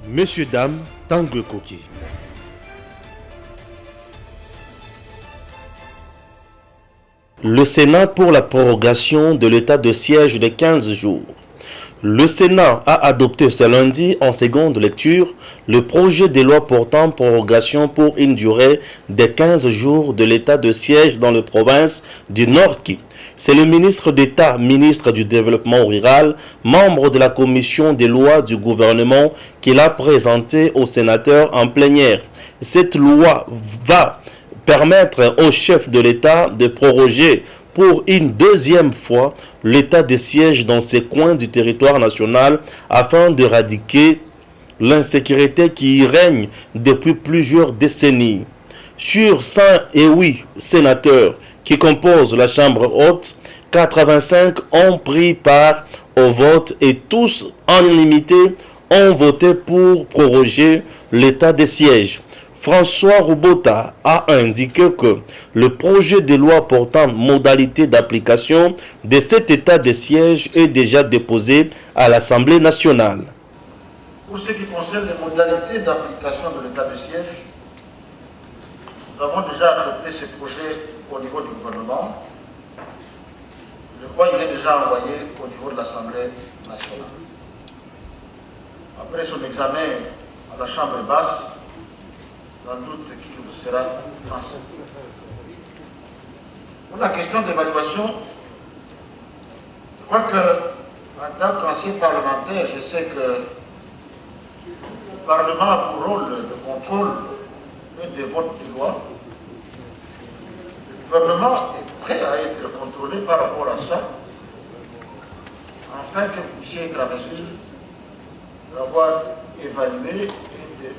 Messieurs, dames, Tanguy Koki. Le Sénat pour la prorogation de l'état de siège de 15 jours. Le Sénat a adopté ce lundi en seconde lecture le projet de loi portant prorogation pour une durée de 15 jours de l'état de siège dans les provinces du Nord-Kivu. C'est le ministre d'État, ministre du Développement rural, membre de la commission des lois du gouvernement qui l'a présenté aux sénateurs en plénière. Cette loi va permettre au chef de l'État de proroger pour une deuxième fois l'état de siège dans ces coins du territoire national afin d'éradiquer l'insécurité qui y règne depuis plusieurs décennies. Sur 108 sénateurs qui composent la Chambre haute, 85 ont pris part au vote et tous en unanimité ont voté pour proroger l'état de siège. François Robota a indiqué que le projet de loi portant modalité d'application de cet état de siège est déjà déposé à l'Assemblée nationale. Pour ce qui concerne les modalités d'application de l'état de siège, nous avons déjà adopté ce projet au niveau du gouvernement. Je crois qu'il est déjà envoyé au niveau de l'Assemblée nationale. Après son examen à la Chambre basse, sans doute qu'il vous sera transmis. Pour la question d'évaluation, je crois que, en tant qu'ancien parlementaire, je sais que le Parlement a pour rôle de contrôle et de vote de loi. Le gouvernement est prêt à être contrôlé par rapport à ça, afin que vous puissiez être en mesure d'avoir évalué et de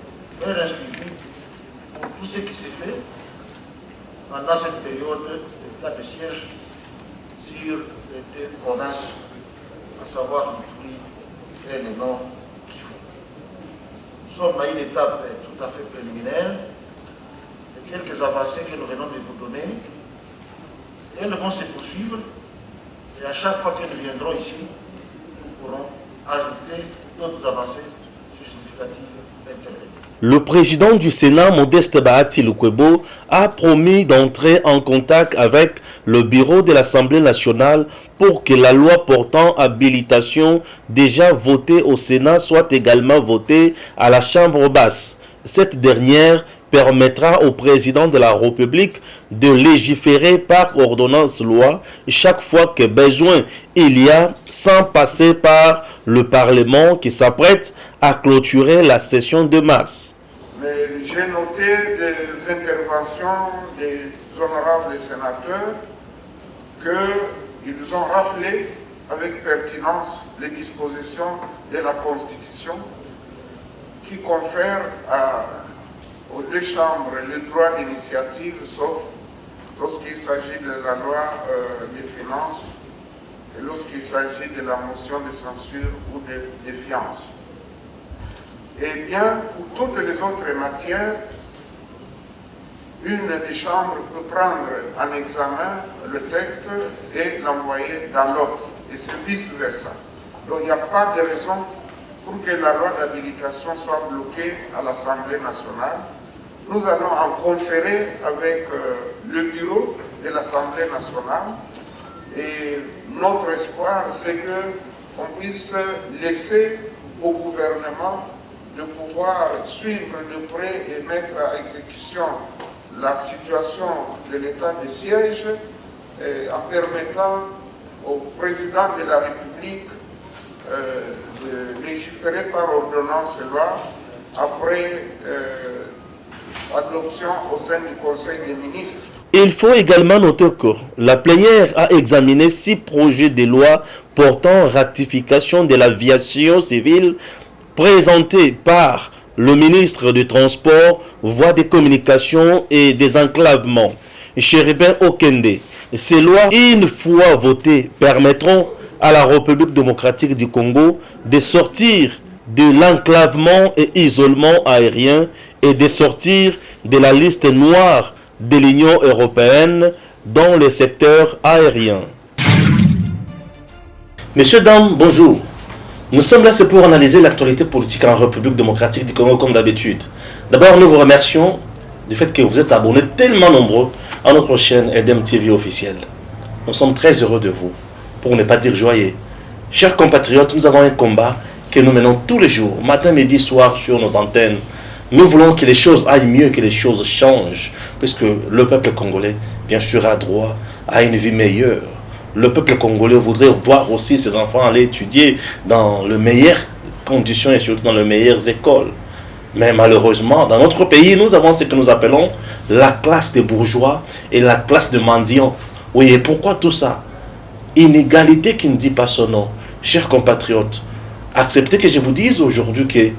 faire un suivi pour tout ce qui s'est fait pendant cette période d'état de siège sur les deux provinces, à savoir Ituri et le Nord Kivu. Nous sommes à une étape tout à fait préliminaire de quelques avancées que nous venons de vous donner. Et elles vont se poursuivre et à chaque fois que nous viendrons ici, nous pourrons ajouter d'autres avancées significatives intervenir. Le président du Sénat, Modeste Bahati Lukwebo, a promis d'entrer en contact avec le bureau de l'Assemblée nationale pour que la loi portant habilitation déjà votée au Sénat soit également votée à la Chambre basse. Cette dernière permettra au président de la République de légiférer par ordonnance-loi chaque fois que besoin il y a, sans passer par le Parlement qui s'apprête à clôturer la session de mars. Mais j'ai noté des interventions des honorables sénateurs qu'ils ont rappelé avec pertinence les dispositions de la Constitution qui confèrent aux deux chambres le droit d'initiative, sauf lorsqu'il s'agit de la loi des finances et lorsqu'il s'agit de la motion de censure ou de défiance. Et bien, pour toutes les autres matières, une des chambres peut prendre en examen le texte et l'envoyer dans l'autre, et c'est vice-versa. Donc il n'y a pas de raison pour que la loi d'habilitation soit bloquée à l'Assemblée nationale. Nous allons en conférer avec le bureau de l'Assemblée nationale et notre espoir, c'est qu'on puisse laisser au gouvernement de pouvoir suivre de près et mettre à exécution la situation de l'état de siège en permettant au président de la République de légiférer par ordonnance loi après adoption au sein du Conseil des ministres. Il faut également noter que la plénière a examiné 6 projets de loi portant ratification de l'aviation civile présentés par le ministre du Transport, Voies des Communications et des Enclavements, Chérubin Okende. Ces lois, une fois votées, permettront à la République démocratique du Congo de sortir de l'enclavement et isolement aérien et de sortir de la liste noire de l'Union européenne dans le secteur aérien. Messieurs, dames, bonjour. Nous sommes là, c'est pour analyser l'actualité politique en République démocratique du Congo comme d'habitude. D'abord, nous vous remercions du fait que vous êtes abonnés tellement nombreux à notre chaîne EDEM TV officielle. Nous sommes très heureux de vous, pour ne pas dire joyeux. Chers compatriotes, nous avons un combat que nous menons tous les jours, matin, midi, soir, sur nos antennes. Nous voulons que les choses aillent mieux, que les choses changent, puisque le peuple congolais, bien sûr, a droit à une vie meilleure. Le peuple congolais voudrait voir aussi ses enfants aller étudier dans les meilleures conditions et surtout dans les meilleures écoles. Mais malheureusement, dans notre pays, nous avons ce que nous appelons la classe des bourgeois et la classe des mendiants. Oui, et pourquoi tout ça? Inégalité qui ne dit pas son nom. Chers compatriotes, acceptez que je vous dise aujourd'hui que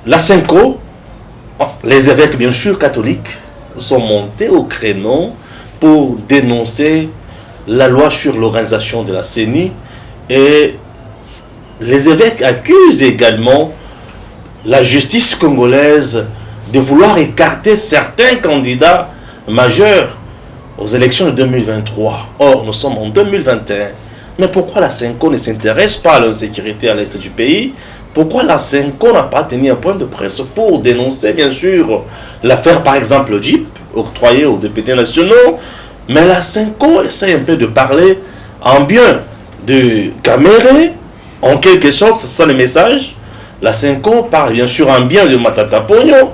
la Senko, les évêques bien sûr catholiques, sont montés au créneau pour dénoncer la loi sur l'organisation de la CENI, et les évêques accusent également la justice congolaise de vouloir écarter certains candidats majeurs aux élections de 2023. Or, nous sommes en 2021. Mais pourquoi la Senko ne s'intéresse pas à l'insécurité à l'est du pays? Pourquoi la Senko n'a pas tenu un point de presse pour dénoncer, bien sûr, l'affaire, par exemple, JIP, octroyée aux députés nationaux? Mais la Senko essaie un peu de parler en bien de Kamere, en quelque sorte, c'est ça le message. La Senko parle bien sûr en bien de Matata Ponyo.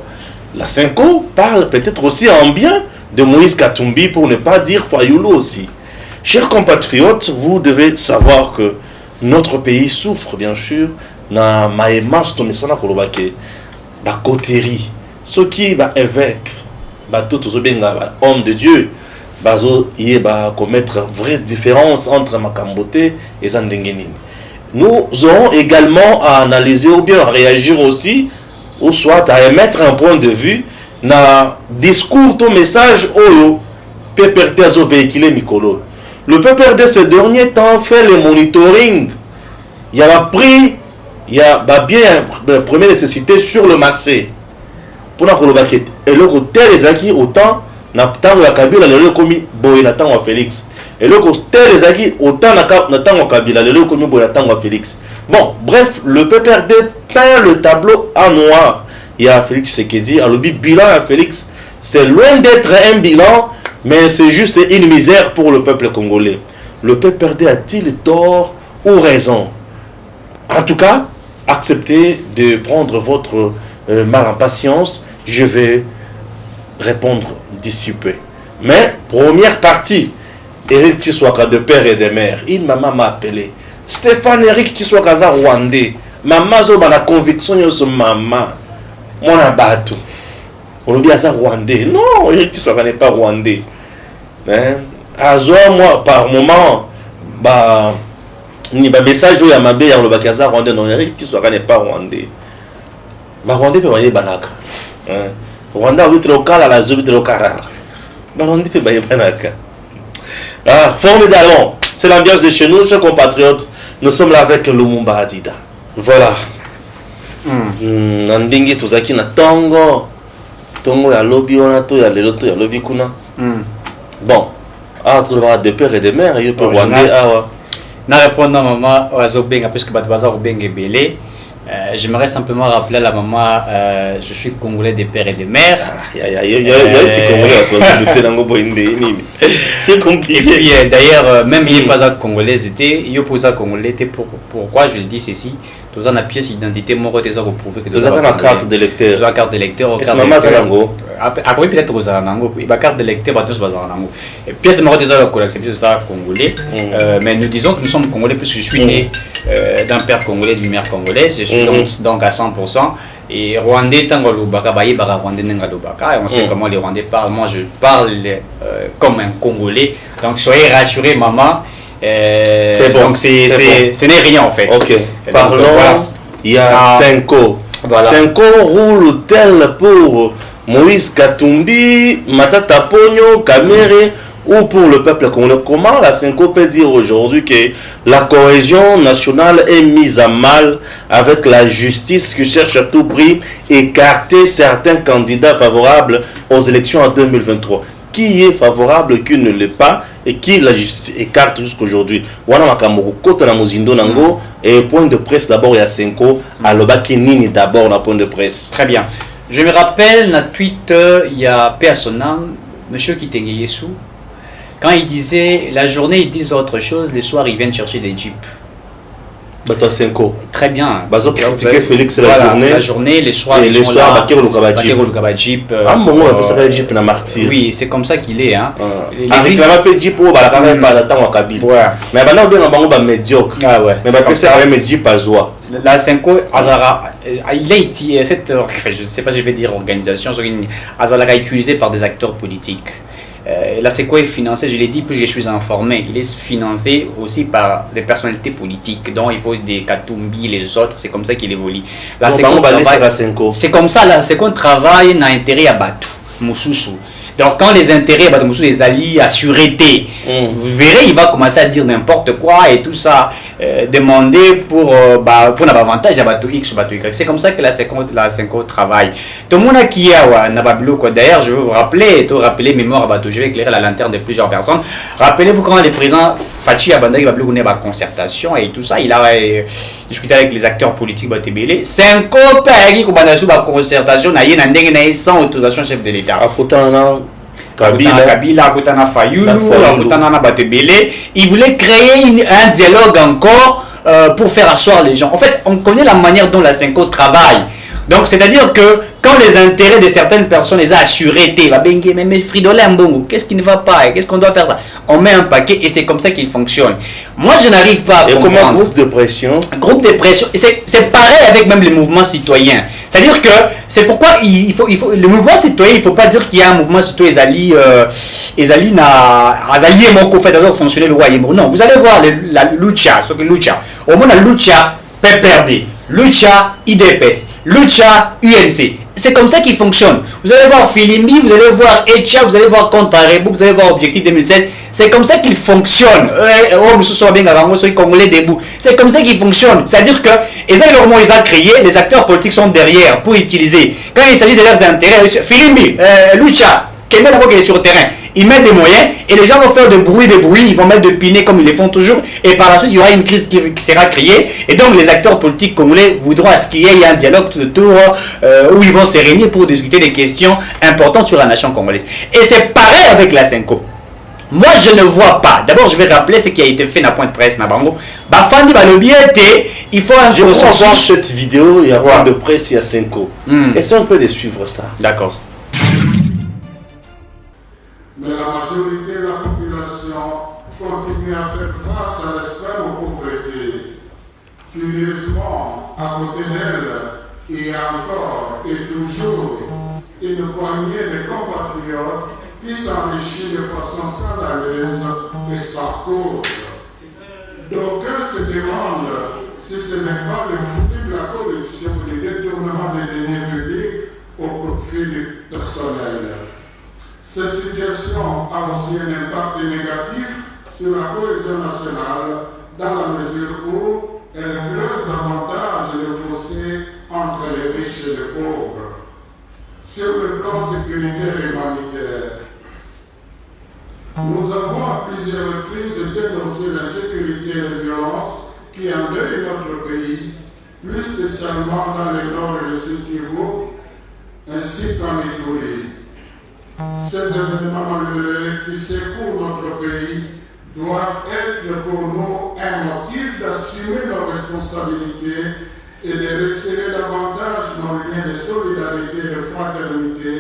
La Senko parle peut-être aussi en bien de Moïse Katumbi, pour ne pas dire Fayoulou aussi. Chers compatriotes, vous devez savoir que notre pays souffre bien sûr na maïmas tomisana kolobake ba coterie. Ce qui ba évêque, ba tout ozobenga homme de Dieu, bazo yé ba commettre vraie différence entre Makambote et Zandengenine. Nous aurons également à analyser ou bien à réagir aussi, ou soit à émettre un point de vue na discours, ton message oyo PPRD a véhiculé Mikolo. Le PPRD ces derniers temps fait le monitoring. Il y a prix, il y a bien la première nécessité sur le marché. Pour la colobaquette. Et le côté les acquis autant na tango ya Kabila le komi boy na tango Félix. Et le côté les acquis autant na tango Kabila le komi boy na tango Félix. Bon, bref, le PPRD peint le tableau en noir. Il y a Félix Sekedi, alors le bilan à Félix, c'est loin d'être un bilan, mais c'est juste une misère pour le peuple congolais. Le PPRD a-t-il tort ou raison? En tout cas, acceptez de prendre votre mal en patience. Je vais répondre d'ici peu. Mais, première partie, Eric Tshisekedi de père et de mère. Une maman m'a appelé. Stéphane Eric Tshisekedi rwandais. Maman zo bana conviction yo maman. Mon abatou. On dit à ça rwandais. Non, Eric Tshisekedi n'est pas rwandais. Hein? Azoa moi par moment bah ni ba message ya mabe ya le bakaza rwandais non Eric Tshisekedi n'est pas rwandais. Ba rwandais peut bayer banaka. Hein? Rwanda oui local à la zone de local. Ba rwandais peut bayer banaka. Ah, formidable. C'est l'ambiance de chez nous, chers compatriotes. Nous sommes là avec Lumumba Adida. Voilà. Nandingi tozaki na tongo ya lobby wana to ya lelo to ya lobby kuna. Bon, tu vas de père et de mère, il peut rwandais awa. Na répondre à maman Wazobenga puisque Batbaza Obenga belé. J'aimerais simplement rappeler à la maman, je suis congolais de père et de mère. C'est compliqué. Et puis d'ailleurs, même il n'est pas un congolais, il n'est pas un congolais. Pourquoi je le dis ceci? Tous en a pièce d'identité, mon côté, ça prouver que tous en a carte d'électeur. Tous en carte d'électeur. Et c'est maman Zalango. Après peut-être aux Zalango, il y a carte d'électeur, tous Zalango. Et pièce mon côté, ça va accepter ça congolais. Mais nous disons que nous sommes congolais puisque je suis né d'un père congolais, d'une mère congolaise. Je suis donc à 100%. Et Rwandais, Tango Lubaka, Baye Bara Rwandais Nengalubaka. Et on sait comment les Rwandais parlent. Moi, je parle comme un Congolais. Donc soyez rassurés, maman. C'est bon. Donc ce n'est rien en fait. Ok. Parlons. Voilà. Il y a Senko. Voilà. Senko roule-t-elle pour Moïse Katumbi, Matata Ponyo, Kamere ou pour le peuple congolais? Comment la Senko peut dire aujourd'hui que la cohésion nationale est mise à mal avec la justice qui cherche à tout prix écarter certains candidats favorables aux élections en 2023? Qui est favorable, qui ne l'est pas? et qui la justice écarte jusqu'aujourd'hui. Wana makambo kota na mozindo nango et point de presse d'abord il y a Senko alobaki nini d'abord na point de presse. Très bien. Je me rappelle dans tweet il y a personnel monsieur Kitenge Yesu quand il disait la journée ils disent autre chose, le soir ils viennent chercher des jeeps. Bato Senko. Très bien. Bazo critiquer Félix voilà, la journée, les soirs, et les soirs, Bakero Lukaba Jeep. Ah, bon, on appelle ça Jeep na martyr. Oui, c'est comme ça qu'il est. Hein. Ah, réclame pas Jeep pour la carrière pas d'attendre à Kabyle. Ouais. Mais maintenant, on a un bango médiocre. Ah ouais. Mais parce que c'est même Jeep à Zoa. La Senko, Azara, il a été, cette, je ne sais pas, je vais dire organisation, Azara est utilisé par des acteurs politiques. La Senko est financé, je l'ai dit, plus je suis informé, il est financé aussi par des personnalités politiques, dont il faut des Katumbi, les autres, c'est comme ça qu'il évolue. La Senko, c'est comme ça, la Senko travaille dans l'intérêt à Batou, Moussoussou. Donc quand les intérêts, les alliés à sûreté, vous verrez, il va commencer à dire n'importe quoi et tout ça, demander pour un avantage à Bateau X ou Bateau Y. C'est comme ça que la Senko travaille. Tout le monde qui est Nabablo, d'ailleurs, je veux vous rappeler, mémoire à Bateau, je vais éclairer la lanterne de plusieurs personnes. Rappelez-vous quand le président Fachi Abanda Bablo connaît la concertation et tout ça, il a discuté avec les acteurs politiques Batebele. Senko Pagi Kubanasu la concertation, sans autorisation chef de l'État. Kabila, Akutana Fayoulou, Akutana Batebele. Il voulait créer un dialogue encore pour faire asseoir les gens. En fait, on connaît la manière dont la Senko travaille. Donc, c'est-à-dire que quand les intérêts de certaines personnes les a assurés, mais Fridolin Mbongo, qu'est-ce qui ne va pas? Qu'est-ce qu'on doit faire ça? On met un paquet et c'est comme ça qu'il fonctionne. Moi, je n'arrive pas à comprendre. Comme un groupe de pression. Groupe de pression. C'est pareil avec même les mouvements citoyens. C'est-à-dire que c'est pourquoi il faut le mouvement citoyen, il ne faut pas dire qu'il y a un mouvement citoyen Ezali et mon fait fonctionner le roi. Non, vous allez voir la lucha, ce que lucha. Au moins la lucha PPRD, lucha IDPS, lucha UNC. C'est comme ça qu'il fonctionne. Vous allez voir Filimbi, vous allez voir Echa, vous allez voir Contarebou, vous allez voir Objectif 2016. C'est comme ça qu'il fonctionne. C'est comme ça qu'il fonctionne. C'est-à-dire que ils ont créé, les acteurs politiques sont derrière pour utiliser. Quand il s'agit de leurs intérêts, Filimbi, Lucha, Kemel qui est sur le terrain, ils mettent des moyens et les gens vont faire de bruit, ils vont mettre de pinés comme ils le font toujours. Et par la suite, il y aura une crise qui sera créée. Et donc, les acteurs politiques congolais voudront à ce qu'il y ait un dialogue autour où ils vont se réunir pour discuter des questions importantes sur la nation congolaise. Et c'est pareil avec la Senko. Moi, je ne vois pas. D'abord, je vais rappeler ce qui a été fait dans point de presse. Bafandi Balobiete, il faut un Je crois voir cette vidéo, il y a point de presse, il y a Senko. Est-ce qu'on peut suivre ça? D'accord. Mais la majorité de la population continue à faire face à l'extrême pauvreté. Curieusement, à côté d'elle, il y a encore et toujours une poignée de compatriotes qui s'enrichissent de façon scandaleuse et sans cause. D'aucuns se demandent si ce n'est pas le fruit de la corruption et du détournement des deniers publics au profit personnel. Cette situation a aussi un impact négatif sur la cohésion nationale dans la mesure où elle creuse davantage le fossé entre les riches et les pauvres. Sur le plan sécuritaire et humanitaire, nous avons à plusieurs reprises dénoncé l'insécurité et la violence qui endeuillent notre pays, plus spécialement dans le nord et le sud Kivu, ainsi qu'en Ituri. Ces événements malheureux qui secouent notre pays doivent être pour nous un motif d'assumer nos responsabilités et de resserrer davantage nos liens de solidarité et de fraternité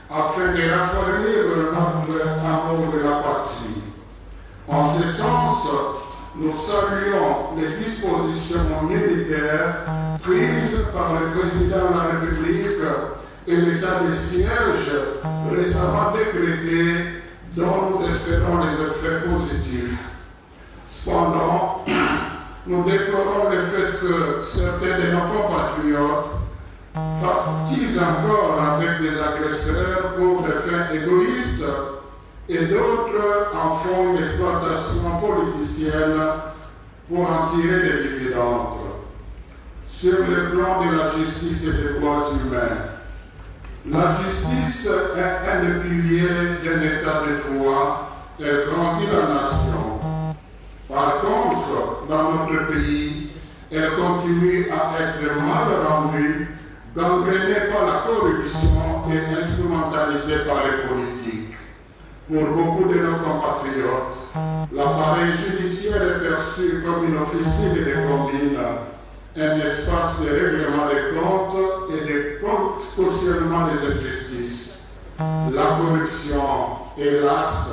afin de raffermir notre amour de la patrie. En ce sens, nous saluons les dispositions militaires prises par le président de la République et l'état de siège récemment décrété dont nous espérons les effets positifs. Cependant, nous déplorons le fait que certains de nos compatriotes partisent encore avec des agresseurs pour des fins égoïstes et d'autres en font une exploitation politicienne pour en tirer des dividendes. Sur le plan de la justice et des droits humains, la justice est un des piliers d'un état de droit elle grandit la nation. Par contre, dans notre pays, elle continue à être mal rendue, gangrénée par la corruption et instrumentalisée par les politiques. Pour beaucoup de nos compatriotes, l'appareil judiciaire est perçu comme une officine des combines, un espace de règlement des comptes et de cautionnement des injustices. La corruption, hélas,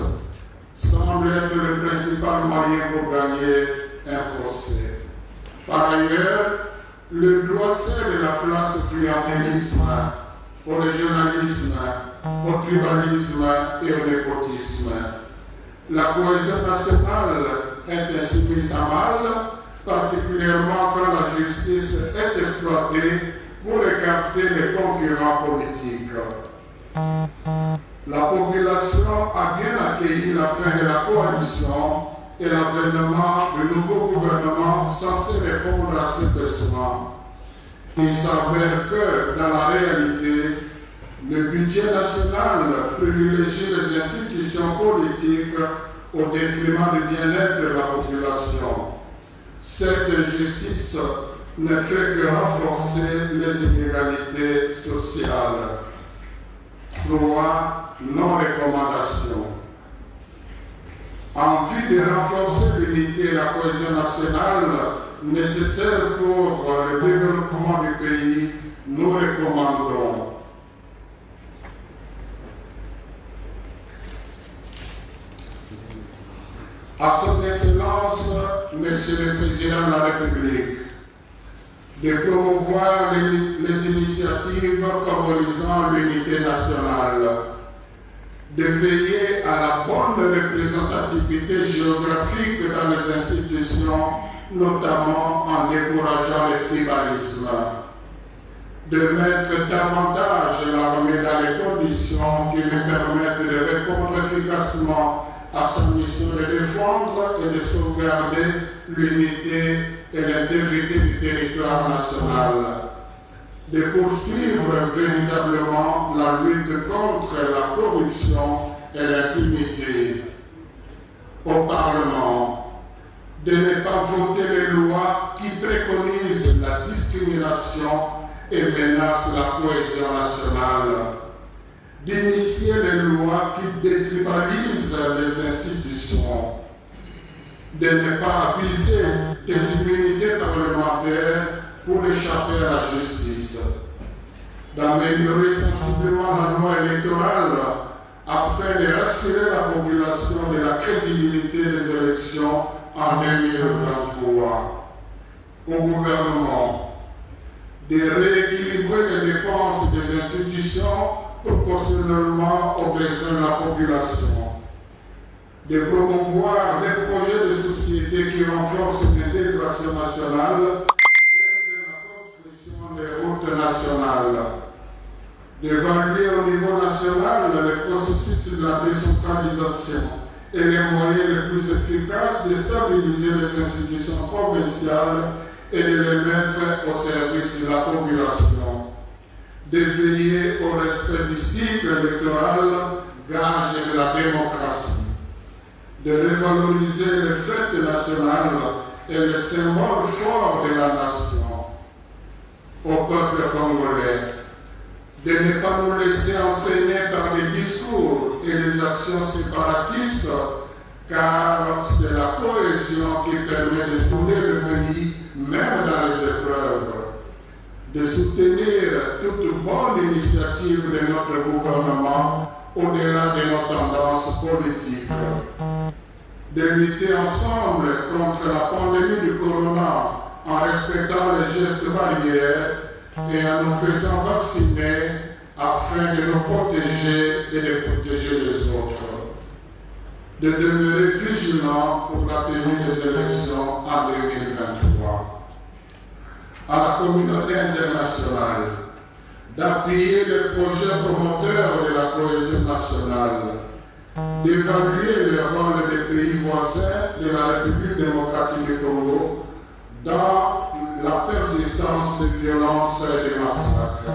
semble être le principal moyen pour gagner un procès. Par ailleurs, le droit cède la place au clientélisme, au régionalisme, au tribalisme et au népotisme. La cohésion nationale est ainsi mise à mal, particulièrement quand la justice est exploitée pour écarter les concurrents politiques. La population a bien accueilli la fin de la coalition et l'avènement du nouveau gouvernement censé répondre à ses besoins. Il s'avère que, dans la réalité, le budget national privilégie les institutions politiques au détriment du bien-être de la population. Cette injustice ne fait que renforcer les inégalités sociales. 3. Non-recommandation. En vue de renforcer l'unité et la cohésion nationale nécessaires pour le développement du pays, nous recommandons à son Excellence, Monsieur le Président de la République, de promouvoir les initiatives favorisant l'unité nationale, de veiller à la bonne représentativité géographique dans les institutions, notamment en décourageant le tribalisme, de mettre davantage l'armée dans les conditions qui lui permettent de répondre efficacement à sa mission de défendre et de sauvegarder l'unité et l'intégrité du territoire national, de poursuivre véritablement la lutte contre la corruption et l'impunité. Au Parlement, de ne pas voter les lois qui préconisent la discrimination et menacent la cohésion nationale, d'initier les lois qui détribalisent les institutions, de ne pas abuser des immunités parlementaires pour échapper à la justice, d'améliorer sensiblement la loi électorale afin de rassurer la population de la crédibilité des élections en 2023. Au gouvernement, de rééquilibrer les dépenses des institutions proportionnellement aux besoins de la population, de promouvoir des projets de société qui renforcent l'intégration nationale, tels que la construction des routes nationales, d'évaluer au niveau national le processus de la décentralisation et les moyens les plus efficaces de stabiliser les institutions provinciales et de les mettre au service de la population, de veiller au respect du cycle électoral, gage de la démocratie, de revaloriser les fêtes nationales et les symboles forts de la nation. Au peuple congolais, de ne pas nous laisser entraîner par des discours et des actions séparatistes, car c'est la cohésion qui permet de souder le pays, même dans les épreuves, de soutenir toute bonne initiative de notre gouvernement au-delà de nos tendances politiques, de lutter ensemble contre la pandémie du corona en respectant les gestes barrières et en nous faisant vacciner afin de nous protéger et de protéger les autres, de demeurer vigilants pour la tenue des élections en 2023. À la communauté internationale d'appuyer les projets promoteurs de la cohésion nationale, d'évaluer le rôle des pays voisins de la République démocratique du Congo dans la persistance de violences et de massacres,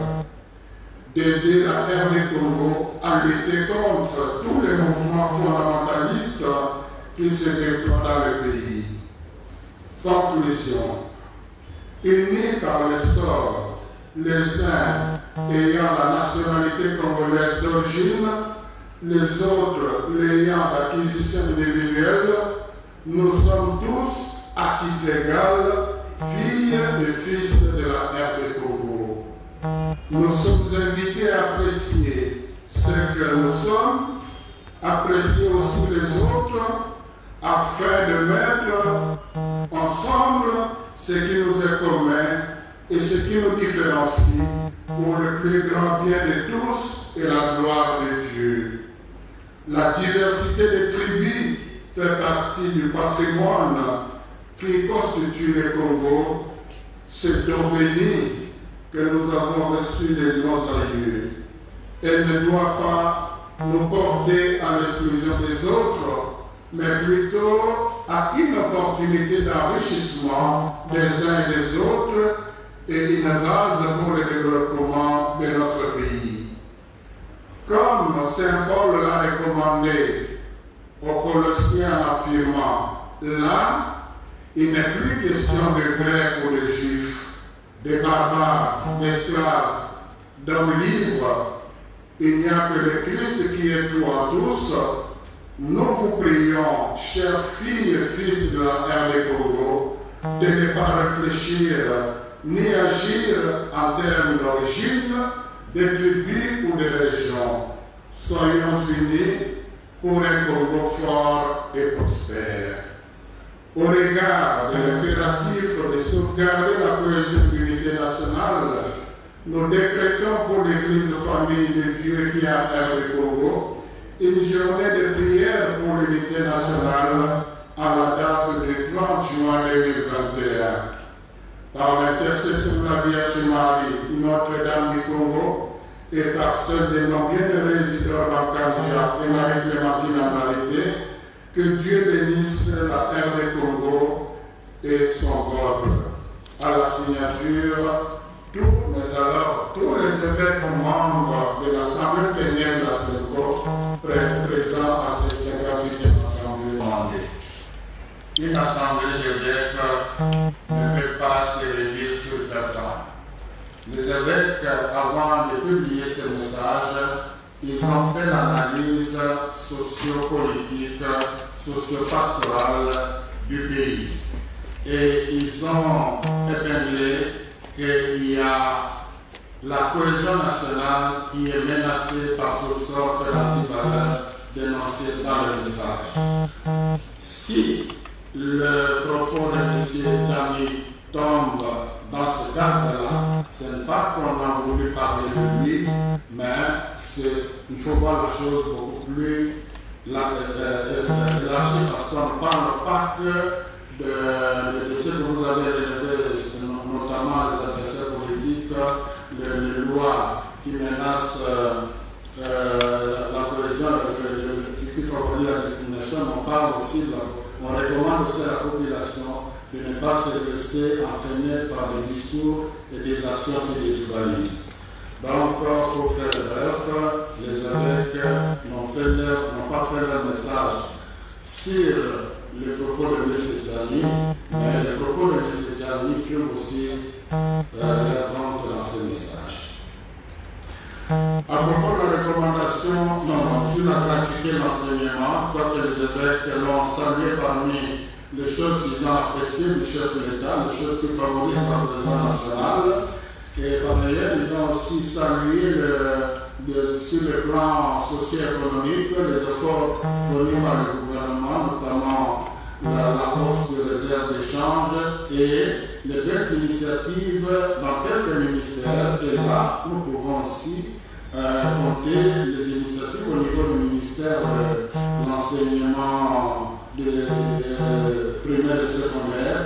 d'aider la RD Congo à lutter contre tous les mouvements fondamentalistes qui se déploient dans le pays. Conclusion. Unis par le sort, les uns ayant la nationalité congolaise d'origine, les autres l'ayant d'acquisition individuelle, nous sommes tous, à titre égal, filles et fils de la RD Congo. Nous sommes invités à apprécier ce que nous sommes, apprécier aussi les autres, afin de mettre ensemble ce qui nous est commun et ce qui nous différencie pour le plus grand bien de tous et la gloire de Dieu. La diversité des tribus fait partie du patrimoine qui constitue le Congo, ce don béni que nous avons reçu de nos aïeux. Elle ne doit pas nous porter à l'exclusion des autres, mais plutôt à une opportunité d'enrichissement des uns et des autres et une base pour le développement de notre pays. Comme Saint Paul l'a recommandé aux Colossiens en affirmant, là, il n'est plus question de Grecs ou de Juifs, de barbares, d'esclaves, d'hommes libres. Il n'y a que le Christ qui est tout en tous. Nous vous prions, chères filles et fils de la RD Congo, de ne pas réfléchir ni agir en termes d'origine, de tribus ou de régions. Soyons unis pour un Congo fort et prospère. Au regard de l'impératif de sauvegarder la cohésion de l'unité nationale, nous décrétons pour l'Église Famille de Dieu qui est en RD Congo une journée de prière pour l'unité nationale à la date du 30 juin 2021. Par l'intercession de la Vierge Marie, Notre-Dame du Congo, et par celle de nos bienheureux résidents Bancandia et Marie-Clémentine en Marité, que Dieu bénisse la RD Congo et son peuple. À la signature, tous les évêques membres de l'Assemblée plénière de la SECO présents à cette 58e Assemblée demandée. Une assemblée d'évêques ne peut pas se réunir sur le temps. Les évêques, avant de publier ce message, ils ont fait l'analyse socio-politique, socio-pastorale du pays. Et ils ont épinglé qu'il y a la cohésion nationale qui est menacée par toutes sortes d'antivaleurs dénoncées dans le message. Si le propos de M. Tani tombe dans ce cadre-là, ce n'est pas qu'on a voulu parler de lui, mais il faut voir les choses beaucoup plus élargies parce qu'on ne parle pas que de ce que vous avez relevé, notamment les adversaires politiques, les lois qui menacent la cohésion, qui favorisent la discrimination. On parle aussi, on recommande aussi à la population de ne pas se laisser entraîner par des discours et des actions qui détruisent. Donc, pour faire bref, les évêques n'ont pas fait leur message sur les propos de M. Tani, mais les propos de M. Tani peuvent aussi répondre dans ce message. À propos de la recommandation sur la gratuité de l'enseignement, je crois que les évêques l'ont salué parmi les choses qu'ils ont appréciées du chef de l'État, les choses qui favorisent la cohésion nationale. Et par ailleurs, ils ont aussi salué sur le plan socio-économique les efforts fournis par le gouvernement, notamment la hausse de réserve d'échange et les belles initiatives dans quelques ministères. Et là, nous pouvons aussi compter les initiatives au niveau du ministère de l'enseignement primaire et secondaire.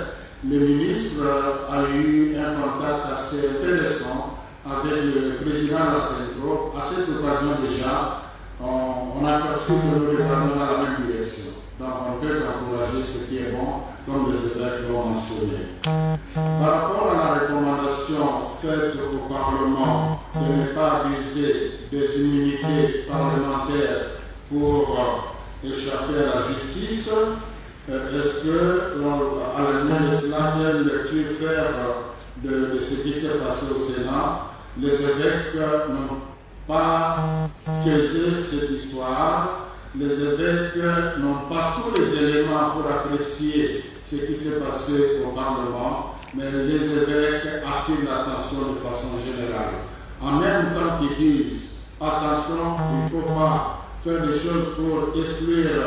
Le ministre a eu un contact assez intéressant avec le président de la SECO. À cette occasion déjà, on a perçu que nous regardons dans la même direction. Donc on peut encourager ce qui est bon, comme les évêques l'ont mentionné. Par rapport à la recommandation faite au Parlement de ne pas abuser des immunités parlementaires pour échapper à la justice. Est-ce que, à la lumière de cela, quelle lecture faire de ce qui s'est passé au Sénat? Les évêques n'ont pas causé cette histoire. Les évêques n'ont pas tous les éléments pour apprécier ce qui s'est passé au Parlement, mais les évêques attirent l'attention de façon générale. En même temps qu'ils disent attention, il ne faut pas faire des choses pour exclure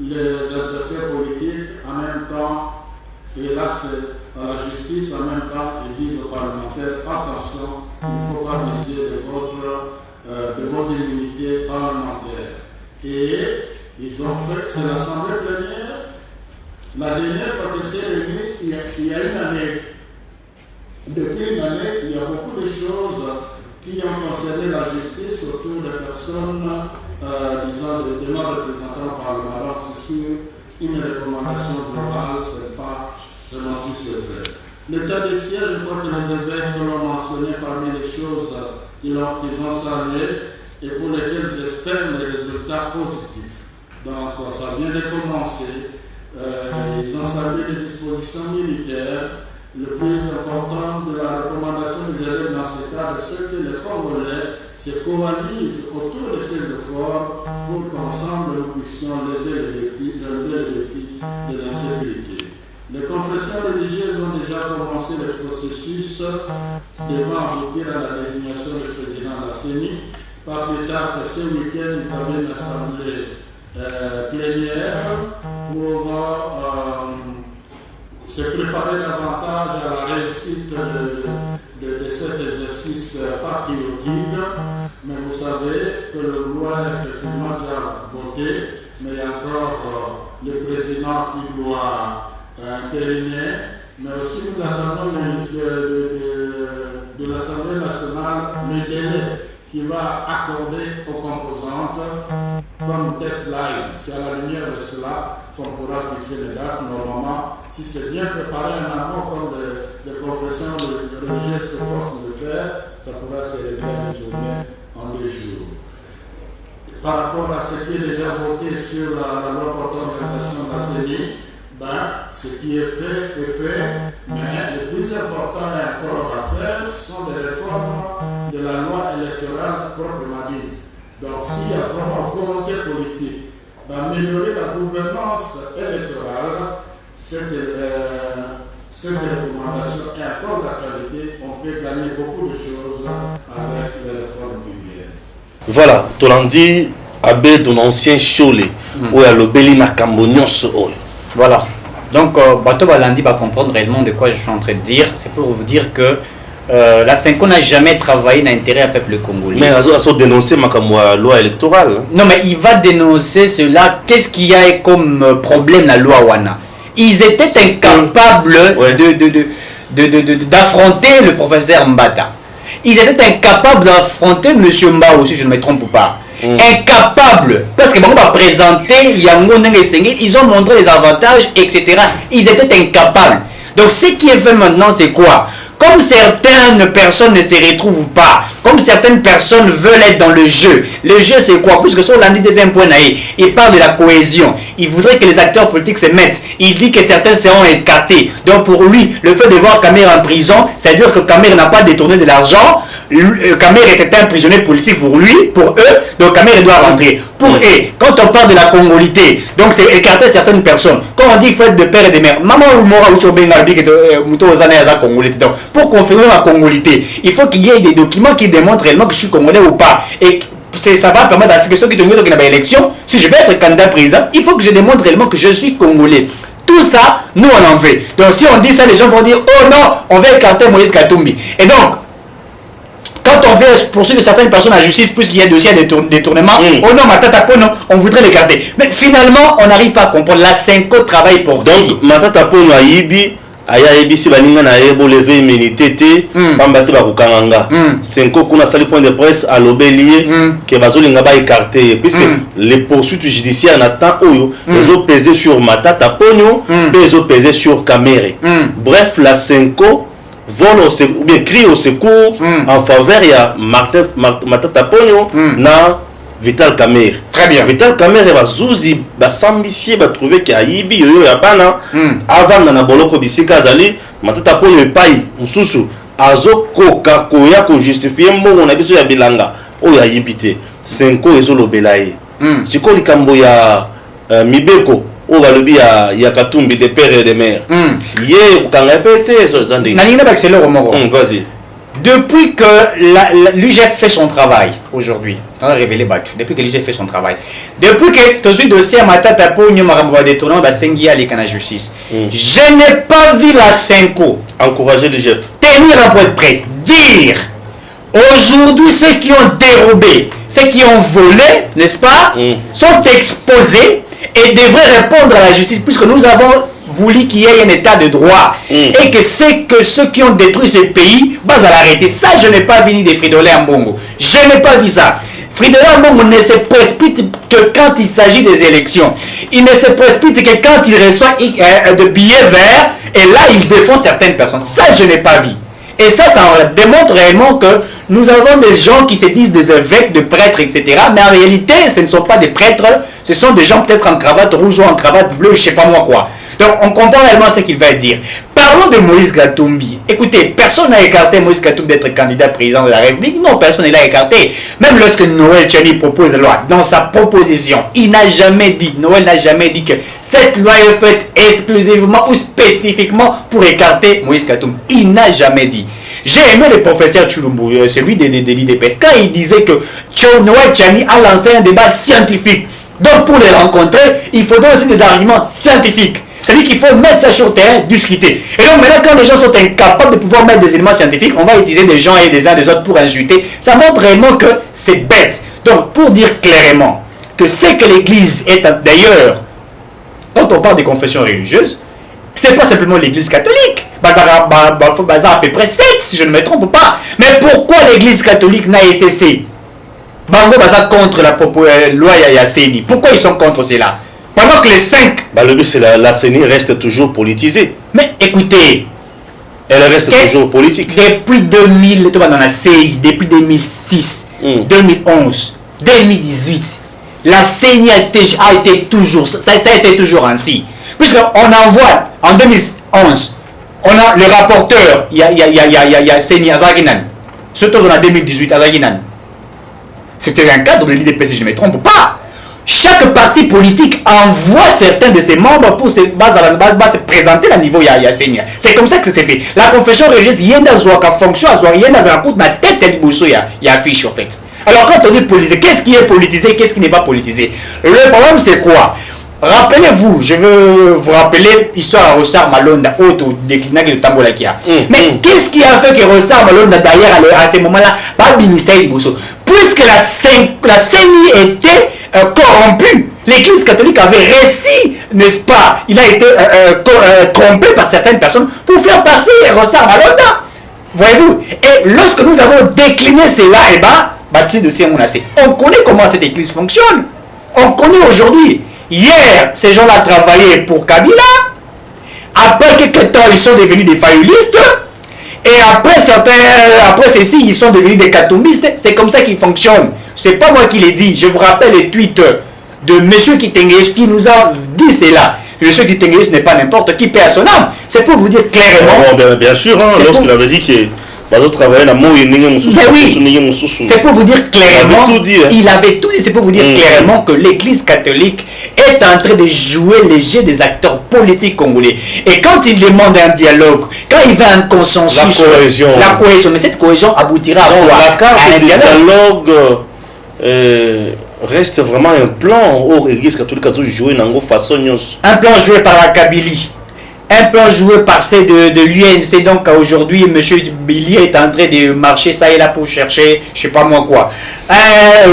les adversaires politiques, en même temps, et là c'est à la justice, en même temps ils disent aux parlementaires attention, il ne faut pas abuser de vos immunités parlementaires. Et ils ont fait, c'est l'Assemblée plénière, la dernière fois qu'ils s'est réunie, il y a une année. Depuis une année, il y a beaucoup de choses qui ont concerné la justice autour des personnes, disons, des non-représentants au Parlement. Donc c'est sur une recommandation globale, ce n'est pas vraiment si c'est fait. L'état de siège, je crois que les évêques l'ont mentionné parmi les choses qu'ils ont saluées et pour lesquels ils espèrent les résultats positifs. Donc, ça vient de commencer. Ils ont salué les dispositions militaires. Le plus important de la recommandation des élèves dans ce cadre, c'est que les Congolais se coalisent autour de ces efforts pour qu'ensemble nous puissions relever le défi de l'insécurité. Les confessions religieuses ont déjà commencé le processus devant aboutir à la désignation du président de la CENI. Pas plus tard que ce week-end, ils avaient une assemblée plénière pour se préparer davantage à la réussite de cet exercice patriotique. Mais vous savez que le roi est effectivement déjà voté, mais il y a encore le président qui doit intériner. Mais aussi nous attendons de l'Assemblée nationale le délai qui va accorder aux composantes comme deadline. C'est à la lumière de cela qu'on pourra fixer les dates. Normalement, si c'est bien préparé en amont, comme les confessions religieuses s'efforcent de le faire, ça pourra se régler une journée en 2 jours. Par rapport à ce qui est déjà voté sur la loi portant l'organisation de la CENI, ce qui est fait, mais le plus important encore à faire sont des réformes de la loi électorale proprement dite. Donc s'il y a vraiment volonté politique d'améliorer la gouvernance électorale, cette recommandation est encore d'actualité. On peut gagner beaucoup de choses avec les réformes qui viennent. Voilà, tu l'as dit, Abbé, ton ancien Cholé, où il y a le Béli Nakambonios. Voilà. Donc, Bato Balandi va comprendre réellement de quoi je suis en train de dire. C'est pour vous dire que la Senko n'a jamais travaillé dans l'intérêt du peuple congolais. Mais elle a dénoncé la loi électorale. Non, mais il va dénoncer cela. Qu'est-ce qu'il y a comme problème dans la loi Wana? Ils étaient incapables d'affronter le professeur Mbata. Ils étaient incapables d'affronter M. Mbao, si je ne me trompe pas. Incapables, parce que bon, on va présenter Yango Nengesenge, ils ont montré les avantages, etc. Ils étaient incapables. Donc ce qui est fait maintenant, c'est quoi? Comme certaines personnes ne se retrouvent pas, comme certaines personnes veulent être dans le jeu c'est quoi? Puisque sur l'année deuxième point, il parle de la cohésion. Il voudrait que les acteurs politiques se mettent. Il dit que certains seront écartés. Donc pour lui, le fait de voir Kamer en prison, c'est-à-dire que Kamer n'a pas détourné de l'argent. Kamer est un prisonnier politique pour lui, pour eux. Donc Kamer doit rentrer. Pour eux, quand on parle de la congolité, donc c'est écarter certaines personnes. Quand on dit qu'il faut être de père et de mère, maman ou mora ou congolité. Donc pour confirmer ma congolité, il faut qu'il y ait des documents qui démontrent réellement que je suis congolais ou pas. Et ça va permettre à ce que ceux qui ont une élection, si je vais être candidat président, il faut que je démontre réellement que je suis congolais. Tout ça, nous on en veut. Donc si on dit ça, les gens vont dire oh non, on va écarter Moïse Katumbi. Et donc, quand on veut poursuivre certaines personnes à la justice, puisqu'il y a dossier de détournement, oh non, Matata Pono, on voudrait l'écarter. Mais finalement, on n'arrive pas à comprendre. La Senko travaille pour donc, Matata Pono a Ibi. Aya ebisi baninga na yebo lever immunité te bambate bakukanganga Senko kuna sali point de presse à l'obélier que bazolinga ba écarter puisque les poursuites judiciaires n'attend oyo ils ont pesé sur Matata Ponyo et ils ont pesé sur Kamere. Bref, la Senko vole ou bien crie au secours en faveur il y a Matata Ponyo na Vital Kamerhe. Très bien. Vital Kamerhe bazouzi basambisier batrouver ki ayibi yoyo ya bana avant na boloko bisika azali Matata Ponyo epai mususu azokoka koya ko justifier mbongo na biso ya bilanga oyo ayibi te senko ezolobela ye sikoyo likambo ya mibeko o balobi ya Katumbi de père et de mère ye ukanga pété so zandi na ninga bakiselo romoro vas-y. Depuis que l'UGF fait son travail aujourd'hui, on a révélé battu. Depuis que l'UGF fait son travail, depuis que tout ce dossier à Matata Ponyo Maramba détournant d'Asengi à la justice, je n'ai pas vu la Senko encourager l'UGF tenir un point de presse, dire aujourd'hui ceux qui ont dérobé, ceux qui ont volé, n'est-ce pas, sont exposés et devraient répondre à la justice puisque nous avons voulu qu'il y ait un état de droit et que c'est que ceux qui ont détruit ce pays à l'arrêter. Ça, je n'ai pas vu ni de Fridolin Mbongo. Je n'ai pas vu ça. Fridolin Mbongo ne se précipite que quand il s'agit des élections. Il ne se précipite que quand il reçoit de billets verts et là, il défend certaines personnes. Ça, je n'ai pas vu. Et ça démontre réellement que nous avons des gens qui se disent des évêques, des prêtres, etc. Mais en réalité, ce ne sont pas des prêtres, ce sont des gens peut-être en cravate rouge ou en cravate bleue, je ne sais pas moi quoi. Donc on comprend réellement ce qu'il va dire. Parlons de Moïse Katumbi. Écoutez, personne n'a écarté Moïse Katumbi d'être candidat président de la République. Non, personne ne l'a écarté. Même lorsque Noël Tchani propose la loi, dans sa proposition, il n'a jamais dit, Noël n'a jamais dit que cette loi est faite exclusivement ou spécifiquement pour écarter Moïse Katumbi. Il n'a jamais dit. J'ai aimé le professeur Chulumbu, celui de l'IDPS, quand il disait que Noël Tchani a lancé un débat scientifique. Donc pour les rencontrer, il faudrait aussi des arguments scientifiques. C'est-à-dire qu'il faut mettre ça sur le terrain, discuter. Et donc maintenant, quand les gens sont incapables de pouvoir mettre des éléments scientifiques, on va utiliser des gens et des uns des autres pour insulter. Ça montre réellement que c'est bête. Donc, pour dire clairement que c'est que l'Église est... D'ailleurs, quand on parle des confessions religieuses, c'est pas simplement l'Église catholique. Bazar à peu près 7, si je ne me trompe pas. Mais pourquoi l'Église catholique n'a cessé Bango Bazar contre la loi Yasséni. Pourquoi ils sont contre cela? Pendant que les 5... le but c'est la CENI reste toujours politisée. Mais écoutez... Elle reste toujours politique. Depuis 2000, depuis 2006, 2011, 2018, la CENI a été toujours... Ça a été toujours ainsi. Puisqu'on envoie, en 2011, on a le rapporteur, il y a CENI Azaginan. Surtout en 2018, Azaginan. C'était un cadre de l'IDP, si je ne me trompe pas. Chaque parti politique envoie certains de ses membres pour se présenter à niveau Yassenia. C'est comme ça que c'est fait. La confession religieuse, il y a une fonction, il y a une tête il y a affiche en fait. Alors quand on dit politisé, qu'est-ce qui est politisé, qu'est-ce qui n'est pas politisé? Le problème c'est quoi? Rappelez-vous, je veux vous rappeler l'histoire à Rossard Malonda, autre déclinage de Tambolakia. Mais qu'est-ce qui a fait que Rossard Malonda d'ailleurs à ce moment-là, pas Binisaï Bousso? Puisque la CENI était corrompue, l'Église catholique avait réussi, n'est-ce pas? Il a été trompé par certaines personnes pour faire passer Rossard Malonda. Voyez-vous? Et lorsque nous avons décliné cela, et on connaît comment cette Église fonctionne. On connaît aujourd'hui. Hier, ces gens-là travaillaient pour Kabila. Après quelques temps, ils sont devenus des faillistes. Et après ceci, ils sont devenus des katumbistes. C'est comme ça qu'ils fonctionnent. C'est pas moi qui l'ai dit. Je vous rappelle les tweets de M. Kitengeyus qui nous a dit cela. M. Kitengeyus n'est pas n'importe qui, paix à son âme. C'est pour vous dire clairement. Bien sûr, hein, lorsqu'il avait dit que... C'est pour vous dire clairement, il avait tout dit, c'est pour vous dire clairement que l'Église catholique est en train de jouer les jeux des acteurs politiques congolais. Et quand il demande un dialogue, quand il veut un consensus, la cohésion, mais cette cohésion aboutira à quoi? La carte du dialogue reste vraiment un plan où l'Église catholique a toujours joué dans façon. Un plan joué par la Kabylie. Un plan joué par ceux de l'UNC, donc aujourd'hui, M. Billy est en train de marcher ça et là pour chercher, je sais pas moi quoi.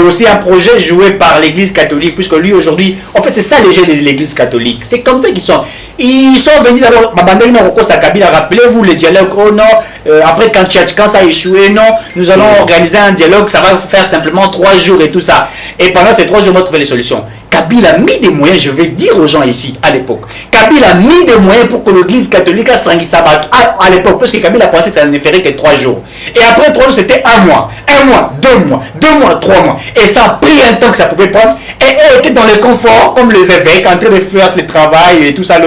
Aussi un projet joué par l'Église catholique, puisque lui aujourd'hui, en fait c'est ça les jeux de l'Église catholique. C'est comme ça qu'ils sont. Ils sont venus d'abord, rappelez-vous le dialogue, oh non, après quand ça a échoué, non, nous allons organiser un dialogue, ça va faire simplement 3 jours et tout ça. Et pendant ces 3 jours, on va trouver les solutions. Kabila a mis des moyens, je vais dire aux gens ici, à l'époque. Kabila a mis des moyens pour que l'église catholique a s'en s'abatte à l'époque, parce que Kabila pensait que ça ne ferait que 3 jours. Et après 3 jours, c'était 1 mois, 1 mois, 2 mois, 2 mois, 3 mois. Et ça a pris un temps que ça pouvait prendre. Et eux étaient dans le confort, comme les évêques, en train de faire le travail et tout ça.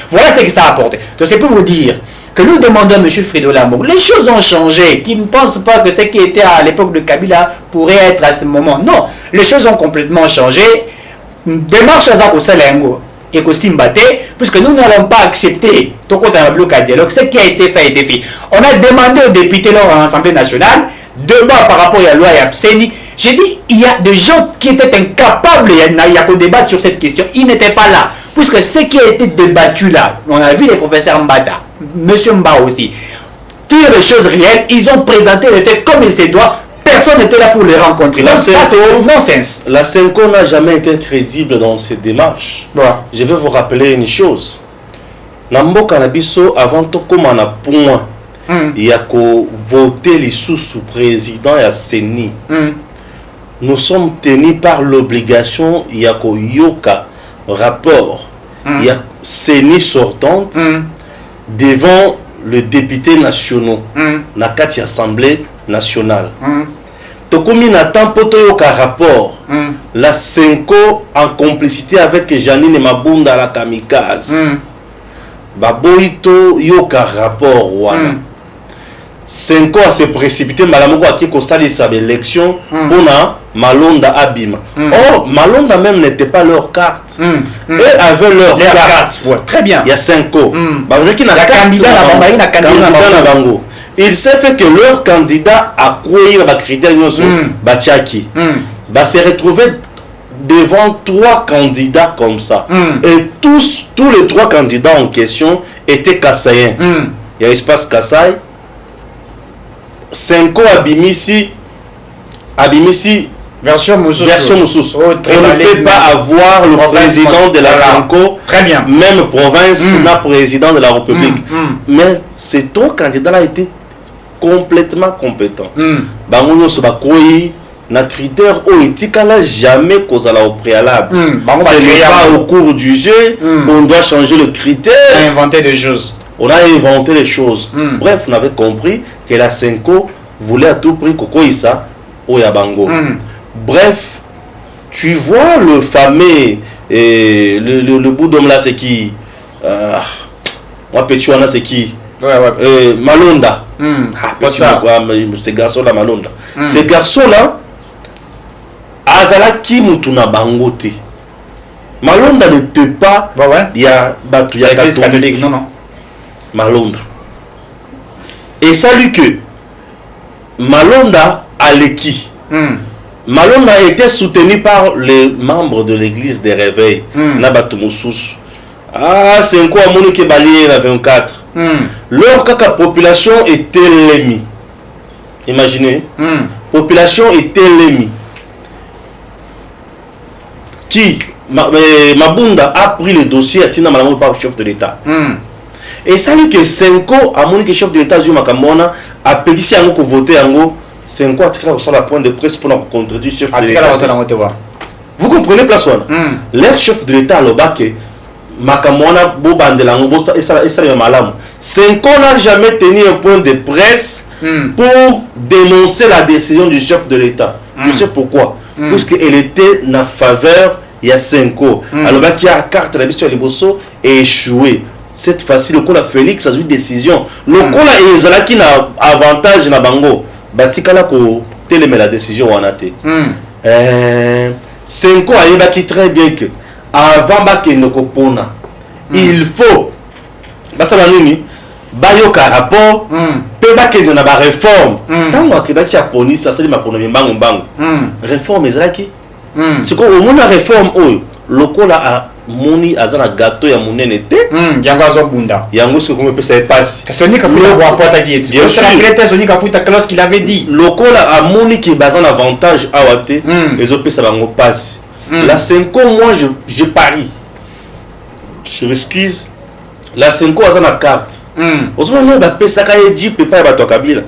Voilà ce que ça a apporté. Donc c'est pour vous dire que nous demandons à M. Fridolin Ambongo, les choses ont changé, qu'ils ne pensent pas que ce qui était à l'époque de Kabila pourrait être à ce moment. Non, les choses ont complètement changé. Démarche à Kosalengo et Kosimbate, puisque nous n'allons pas accepter tout compte dans le bloc à dialogue, ce qui a été fait a été fait. On a demandé aux députés lors de l'Assemblée nationale, débat par rapport à la loi Yapseni. J'ai dit, il y a des gens qui étaient incapables de débattre sur cette question. Ils n'étaient pas là. Puisque ce qui a été débattu là, on a vu les professeurs Mbata, M. Mba aussi, dire les choses réelles, ils ont présenté les faits comme il se doit. Personne n'était là pour les rencontrer. Donc ça, c'est nonsense. La Senko n'a jamais été crédible dans ces démarches. Voilà. Je vais vous rappeler une chose. Nambo Kanabiso, avant tout comme on a point, il y a qu'à voter les sous-présidents et à Séni. Nous sommes tenus par l'obligation, il y a qu'au Yoka rapport, il y a Séni sortante devant le député national, na kati assemblée nationale. Tokomi n'attend pas Yoka rapport. La Senko en complicité avec Janine Mabunda la kamikaze. Baboito Yoka rapport wana. Senko a se précipité malamoko a qui sali sa élection pour na Malonda Abima. Oh, Malonda même n'était pas leur carte. Eux avaient leur carte. Ouais, très bien. Il y a Senko. Bah vous qui na candidat na Bango. Il s'est fait que leur candidat a quoi la critère Bachaki. Va se retrouver devant 3 candidats comme ça. Et tous les 3 candidats en question étaient Kassaïens. Il y a espace Kassaï. Senko Abimisi version Moussous. On ne peut pas avoir le président de la Senko, très bien, même province, n'a président de la République. Mais ces 3 candidats-là étaient complètement compétents. Bangono Sobakoi, na critère où etikala jamais causala au préalable. Ce n'est pas au cours du jeu, on doit changer le critère. Inventer des choses. On a inventé les choses. Bref, on avait compris que la Senko voulait à tout prix Kokoïsa au Yabango. Bref, tu vois le fameux le bout d'homme là, c'est qui moi Pechuana, c'est qui Malonda. Pas ça. Ce garçon là, Malonda. Ce garçon là, Azala qui mutuna bangote. Malonda n'était pas. Il y a catholique, non. Malonda. Et salut que Malonda a l'équipe. Malonda était soutenu par les membres de l'église des réveils. Nabatumoussous. Ah, c'est un coup à mon qui balayé la 24. Leur caca population était l'émi. Imaginez. Population était l'émi. Qui Mabunda a pris le dossier à Tina Malamou par le chef de l'État. Et salut que Senko a mon chef de l'État Zuma Kamona a pédicé à nous pour voter en gros. Senko a tiré sur la pointe de presse pour nous contredire chef de l'État. Vous comprenez place one. Leur chef de l'État Lobake Makamona Bobandelango Bosa et ça est malam. Senko n'a jamais tenu un point de presse pour dénoncer la décision du chef de l'État. Tu sais pourquoi? Parce qu'elle était en faveur il y a 5 ans. Alors qui a carte la mission à Liboso et échoué. Cette fois-ci, le coup la Félix a eu une décision. Le coup là et qui n'a avantage na bango. Batikala ko télémé la décision en até. 5 ans a qui très bien que avant que ne kopona. Il faut basa nini bayoka rapport pe ba que na ba réforme. Tant que daki a poni ça c'est ma pono mbango mbango. Réforme ezalaki. C'est quoi au monde réforme le cola a moni azana gâteau ya munene te yango azobunda yango ce qu'on peut ça passe Sony ka futa wa pota qui est bien sûr la Sony ka futa clause qu'il avait dit le cola a moni qui bazan avantage awate les autres ça bango passe la 5 ans moi je parie je m'excuse la 5 ans azana carte osoma ba pesa ka eji pepa ba to kabila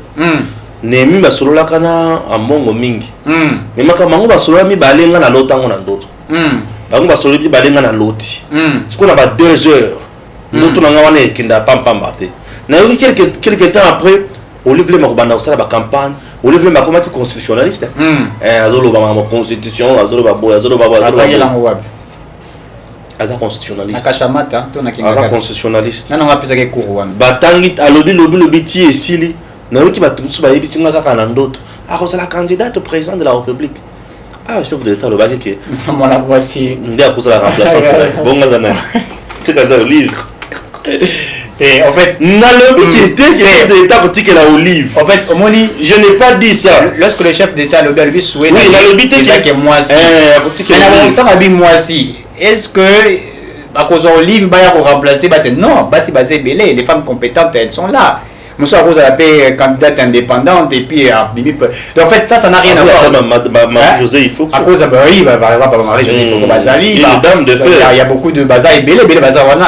nemi basolola kana amongo mingi mais maka mango basolola mi balenga na lotango na ndoto bango basolobi balenga na loti ce qu'on a 2 heures l'autre nanga wana ekinda pamba te na yoki quelque temps après Olivier Makobanda osala ba campagne Olivier Makomati constitutionnaliste azolo ba ma constitution azolo ba aza constitutionnaliste akashamata to na kinga aza constitutionnaliste nana ngapesa ke kuruwana batangi alobi ti esili na yoki batumsu ba yebisinga kaka na ndoto akozala candidate au président de la République. Ah, chef de l'État, le bac qui est. Mon la voici. Ndé à cause de la remplaçante. Bon, gazana. C'est comme ça le livre. Et en fait, n'a le qui était chef de l'État quand il a olive. En fait, au moni, je n'ai pas dit ça. Lorsque le chef d'État le lui souhaite. Oui, il a le bité qui est moi si. Mais en même temps, habille moi si. Est-ce que à cause de olive, bah il faut remplacer, bah non, bah c'est basé belé. Les femmes compétentes, elles sont là. Monsieur Rose a appelé candidate indépendante et puis à Bibi. Donc en fait ça n'a rien à voir. Marie-Josée, il faut. À cause de oui, par exemple Marie-Josée, il faut Bazali. Une dame de fer. Il y a beaucoup de bazar et belé bazar wana.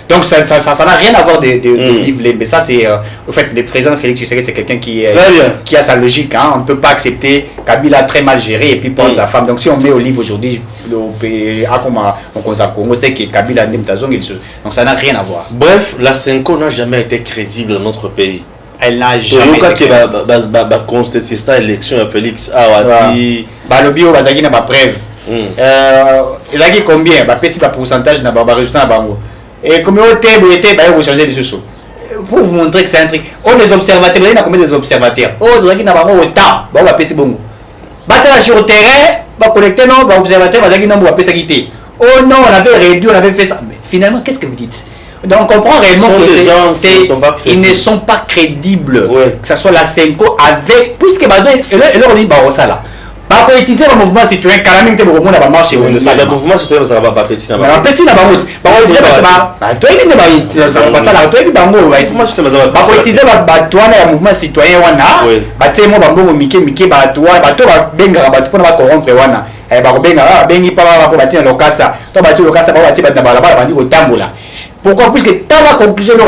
Donc ça n'a rien à voir de livre. Mais ça c'est au fait le président Félix Tshisekedi c'est quelqu'un qui a sa logique. Hein. On ne peut pas accepter Kabila très mal géré et puis prendre sa femme. Donc si on met au livre aujourd'hui on sait que Kabila n'est pas donc ça n'a rien à voir. Bref, la Senko n'a jamais été crédible dans notre pays. Elle n'a jamais été crédible. Contester cette élection à Félix Awati. Balobi au bazaki na ba preuve. Ezaki combien? Ba pesi ba pourcentage na ba résultat na bango. Et comme au table était ba vous changer de ce pour vous montrer que c'est un truc. Oh les observateurs, il y a combien des observateurs? Oh ezaki na bango autant. Ba ba pesi bongo. Battre sur le terrain, ba connecter non, ba observateur bazaki non ba pesa quitté. Oh non, on avait réduit, on avait fait ça. Mais finalement, qu'est-ce que vous dites? Donc on comprend réellement que ils ne sont pas crédibles. Que ce soit la Senko avec, puisque et là on dit Barosala. Par contre, utiliser le mouvement citoyen, carrément, il y a beaucoup de marché. Le mouvement citoyen, ça va pas petit. Petit na bango. Par contre, utiliser toi il ne pas ça là. Toi il bango. Par contre, utiliser toi le mouvement citoyen wana. Baté mo bango mike toi benga bato pour na corrompre wana. Benga bengi pas pour batir lokasa. Toi batir lokasa ba batir na balabala bandi ko tambola. Pourquoi? Puisque dans la conclusion de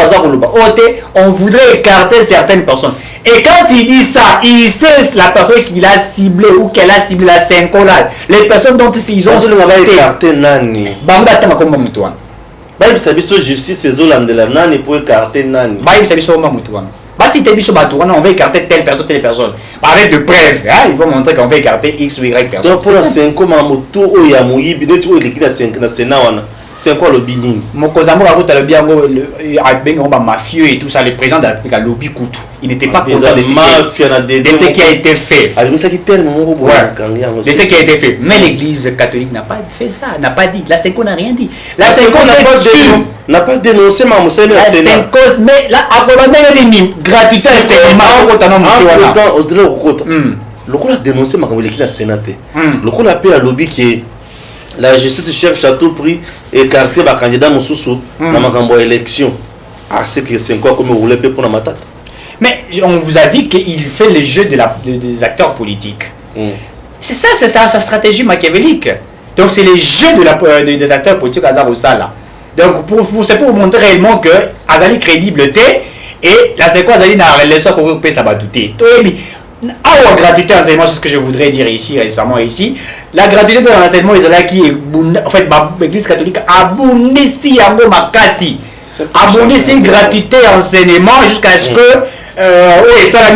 on voudrait écarter certaines personnes. Et quand il dit ça, il sait la personne qu'il a ciblée ou qu'elle a ciblé la synchronale. Les personnes dont ils ont écarté nani. Bamba tama comme Moutouane. Baïb sabiso justice et zolandela nani pour écarter nani. Baïb sabiso Moutouane. Bah si t'es biso Batouane, on va écarter telle personne. Avec de preuves, hein, ils vont montrer qu'on va écarter X ou Y personne. Donc pour la synchro mamutu ou yamuyi, binet ou l'équipe la synchro na sénawana. C'est quoi le bining? Mokozambo a le biango le mafieux et tout ça, le président de la République a lobby Koutou. Il n'était pas content de ce qui a été fait. De ce qui a été fait. Mais l'église catholique n'a pas fait ça, n'a pas dit. La Senko n'a rien dit. La Senko n'a pas dénoncé Mamoussel. La Senko, mais là, gratuité à le coup a dénoncé la Sénat. Le coup a fait un lobby qui est. La justice cherche à tout prix écarter les candidats Moussoussou dans ma élection. Ah, c'est que c'est quoi comme vous voulez pour la matate. Mais on vous a dit qu'il fait le jeu des acteurs politiques. C'est ça, c'est sa stratégie machiavélique. Donc c'est le jeu des acteurs politiques à Zarosala. Donc c'est pour vous montrer réellement que Azali crédibilité et là c'est quoi Azali n'a relation qu'on peut s'abatouter. Ah, gratuité d'enseignement, c'est ce que je voudrais dire ici, récemment ici. La gratuité de l'enseignement, qui est en fait, l'église catholique a abonné si yango makasi. Abonné si gratuité enseignement jusqu'à ce que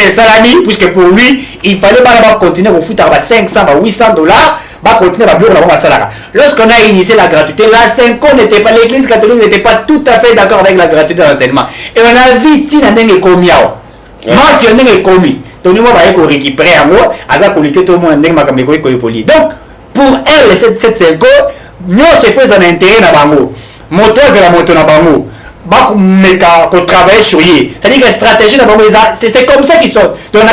salami, puisque pour lui, il fallait pas continuer au foot à 500, à 800 $, va continuer à bureau à salaire. Lorsqu'on a initié la gratuité, la 5 ans n'était pas, l'église catholique n'était pas tout à fait d'accord avec la gratuité d'enseignement. Et on a vu Tina Ndenge Komiao. Mafia Ndenge Komi. Donc, nous allons récupérer un mot, à ça, tout le monde donc, pour elle, cette 5 ans, nous se faisons un intérêt dans le bango. Moto, c'est la moto dans le bango. Mais qu'on travaille sur lui. C'est-à-dire que la stratégie dans le bango, c'est comme ça qu'ils sont. Donc,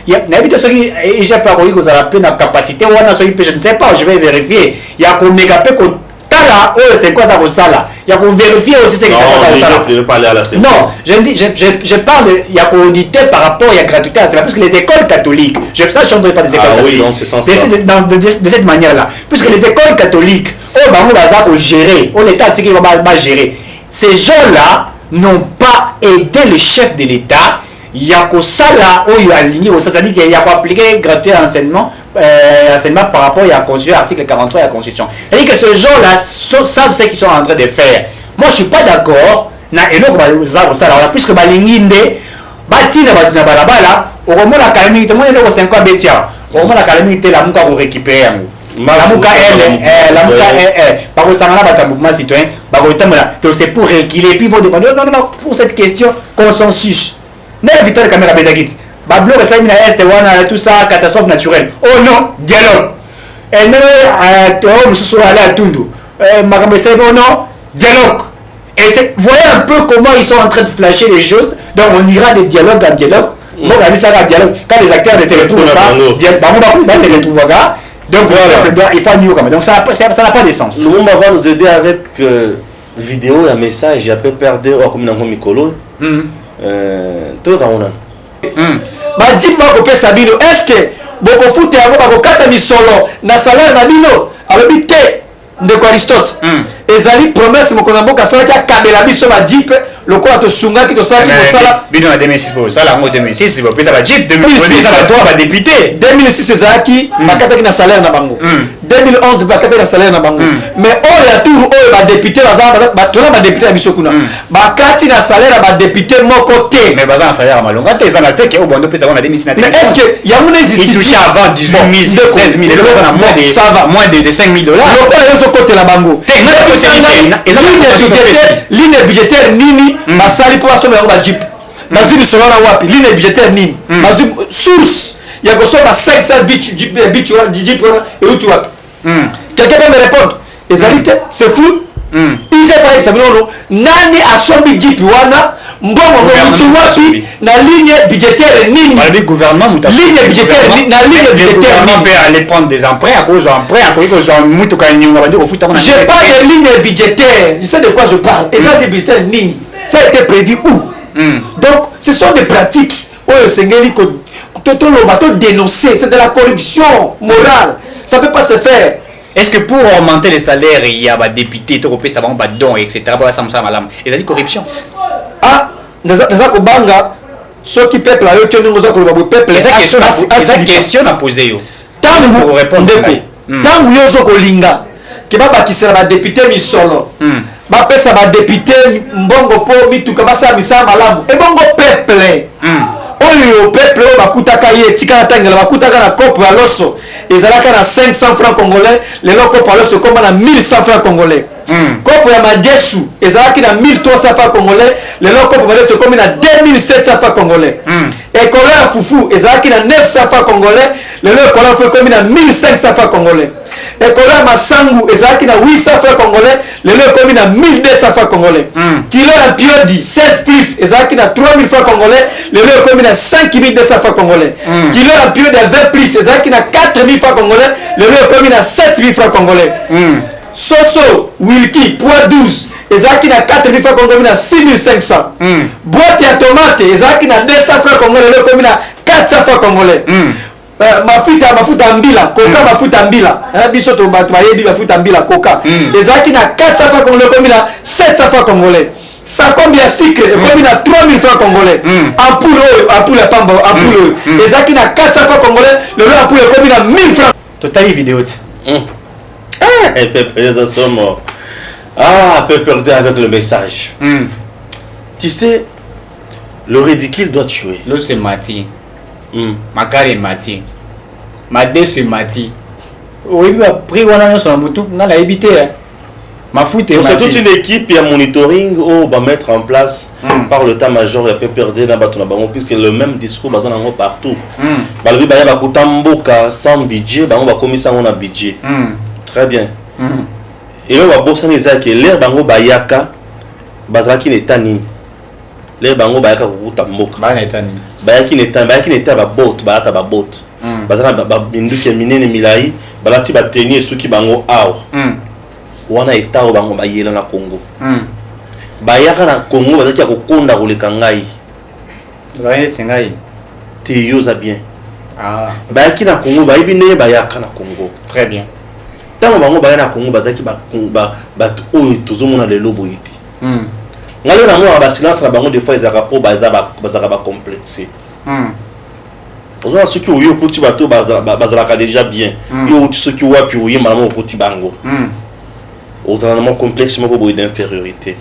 il y a des gens qui ont la capacité, je ne sais pas, je vais vérifier. Il y a qu'on mégapé qu'on là, c'est quoi ça vaut ça là? Il y a qu'on vérifie aussi c'est quoi ça vaut ça là. Non, je parle, il y a qu'on auditer par rapport à la gratuité, c'est parce que les écoles catholiques, je ne sais pas des écoles catholiques. Oui, dans ce sens de cette manière-là. Puisque les écoles catholiques, on gérer, l'État va gérer. Ces gens-là n'ont pas aidé le chef de l'État il y a que ça là où il y a aligné, c'est-à-dire qu'il y a qu'à appliquer gratuit enseignement par rapport à la Constitution, article 43 de la Constitution. C'est-à-dire que ces gens-là savent ce qu'ils sont en train de faire. Moi, je ne suis pas d'accord. Puisque balinginde, batina na balabala, au moment la calamité, moi, il y a 5 ans bétia. Au moment la calamité, la mouka vous récupérer. La mouka par contre, ça n'a mouvement citoyen, c'est pour réguler. Puis ils vont demander, non, pour cette question, consensus. Mais Victor de caméra bédagit. Bablo, ça y est, tout ça, catastrophe naturelle. Oh non, dialogue. Et non, nous sommes allés à Tundu. Oh non, dialogue. Et voyez un peu comment ils sont en train de flasher les choses. Donc on ira de dialogue en dialogue. Donc on a vu ça en dialogue. Quand les acteurs ne se retrouvent pas, se retrouvent pas. Donc voilà. Il faut mieux quand même. Donc ça n'a pas de sens. Nous on va nous aider avec vidéo et message. J'ai peu perdu comme dans mon micro. Tout dans on a. Jimba kopé Sabino. Est-ce que beaucoup foot et beaucoup kata misolo na salaire na bino alobite de Aristote. Ezali promesse mokonamboka sala ki akabela biso ba Jeep lokola to sunga ki to sala ki kosala bino na 2006 pour ça en 2006 pour pesa ba Jeep 2006 ça doit ba député 2006 ezaki bakata ki na salaire na bango 2011 bakata na salaire na bango mais oyo ya tour oyo ba député bazala ba tona ba député ya biso kuna bakati na salaire ba député moko te mais bazala salaire malonga te ça na seke au bondo pesa na 2006 na mais est-ce que ya mona il touchait avant 18 000 16 000 moins de 5 000 dollars lokola yo so côté la bango ligne budgétaire nini basali pour asomba yango ba Jeep bazwi misolo na wapi ligne budgétaire nini bazwi source ya kosomba 500 Jeep et où tu vas quelqu'un peut me répondre ezalité c'est flou il s'est pas examiné nani asombi Jeep wana mbongo mutu wapi na ligne budgétaire nini le gouvernement ligne budgétaire na ligne budgétaire on peut aller prendre des emprunts à cause d'emprunts à cause de mutu kanyunga bandi kofuta kona je parle de ligne budgétaire je sais de quoi je parle et ça des budgétaire nini ça a été prévu où donc ce sont des pratiques oyo sengeli ko to dénoncer c'est de la corruption morale ça peut pas se faire. Est-ce que pour augmenter les salaires il y a des députés to kopesa bango ba don etc. pour ça malam et ça dit corruption naza kobanga soki peuple ayo kyo ngoza koloba bo peuple esa question à poser yo tangu répondre tangu yo so kolinga ke babakisela ba député misolo bapesa ba député mbongo po mituka basa misala malamu e bongo peuple oyo peuple oyo bakutaka ye tika tangela bakutaka na kopo ya loso ezalaka na 500 francs congolais lelo kopo ya loso koma na 1100 francs congolais kopo ya majesu ezalaki na 1300 francs congolais lelo kopo ya majesu komi na 2700 francs congolais ekolo ya fufu ezalaki na 900 francs congolais lelo ekolo ya fufu komi na 1500 francs congolais ekolo ya masangu ezalaki na 800 francs congolais lelo ekomi na 1200 francs congolais kilo ya piodi 16 plus ezalaki na 3000 francs congolais lelo ekomi na 5200 francs congolais kilo ya piodi ya 20 plus ezalaki na 4000 francs congolais lelo ekomi na 7000 francs congolais soso wilki poids 12 ezalaki na 4000 francs congolais na 6500 boîte ya tomate ezalaki na 200 francs congolais lelo ekomi na 400 francs congolais mafuta mbila koka mafuta mbila biso to bato bayebi mafuta mbila koka ezalaki na 400 francs congolais komi na 700 francs congolais sakombi ya sucre ekomi na 3000 francs congolais ampoule pamba ampoule ezalaki na 400 francs congolais lelo ampoule ekomi na 1000 francs totali vidéo et peuple les assomments peut perdre avec le message tu sais le ridicule doit tuer l'eau c'est mati Makari mati madesu mati oui mais après on a sur la moto on a évité ma foute c'est toute une équipe et un monitoring où va mettre en place par le état-major et peut perdre dans bateau puisque le même discours basé en partout balobi baya bakuta mboka sans budget on va commis ça on a budget très bien et là on va bosser les que l'air bango bayaka bazaki neta nini l'air bango bayaka kukuta mboka bayaki neta ba boat bayaka ba boat bazana ba binduki minene milai balati ba tenir suki bango aw wana eta o bango bayela na Congo bayaka na Congo bazaki kokonda koleka ngai bayene tsengai te yoza bien bayaki na Congo bayibi ne bayaka na Congo très bien tango bango bayana na Congo bazaki ba oyo tozomona lelo boyiti ngalo na moi ba silence na bango des fois ezaka po bazaka ba complexé ozona ceux qui oyo kuti bato bazalaka déjà bien yo ceux qui wapi oyo malamo kuti bango ozana na complexe moko boye d'infériorité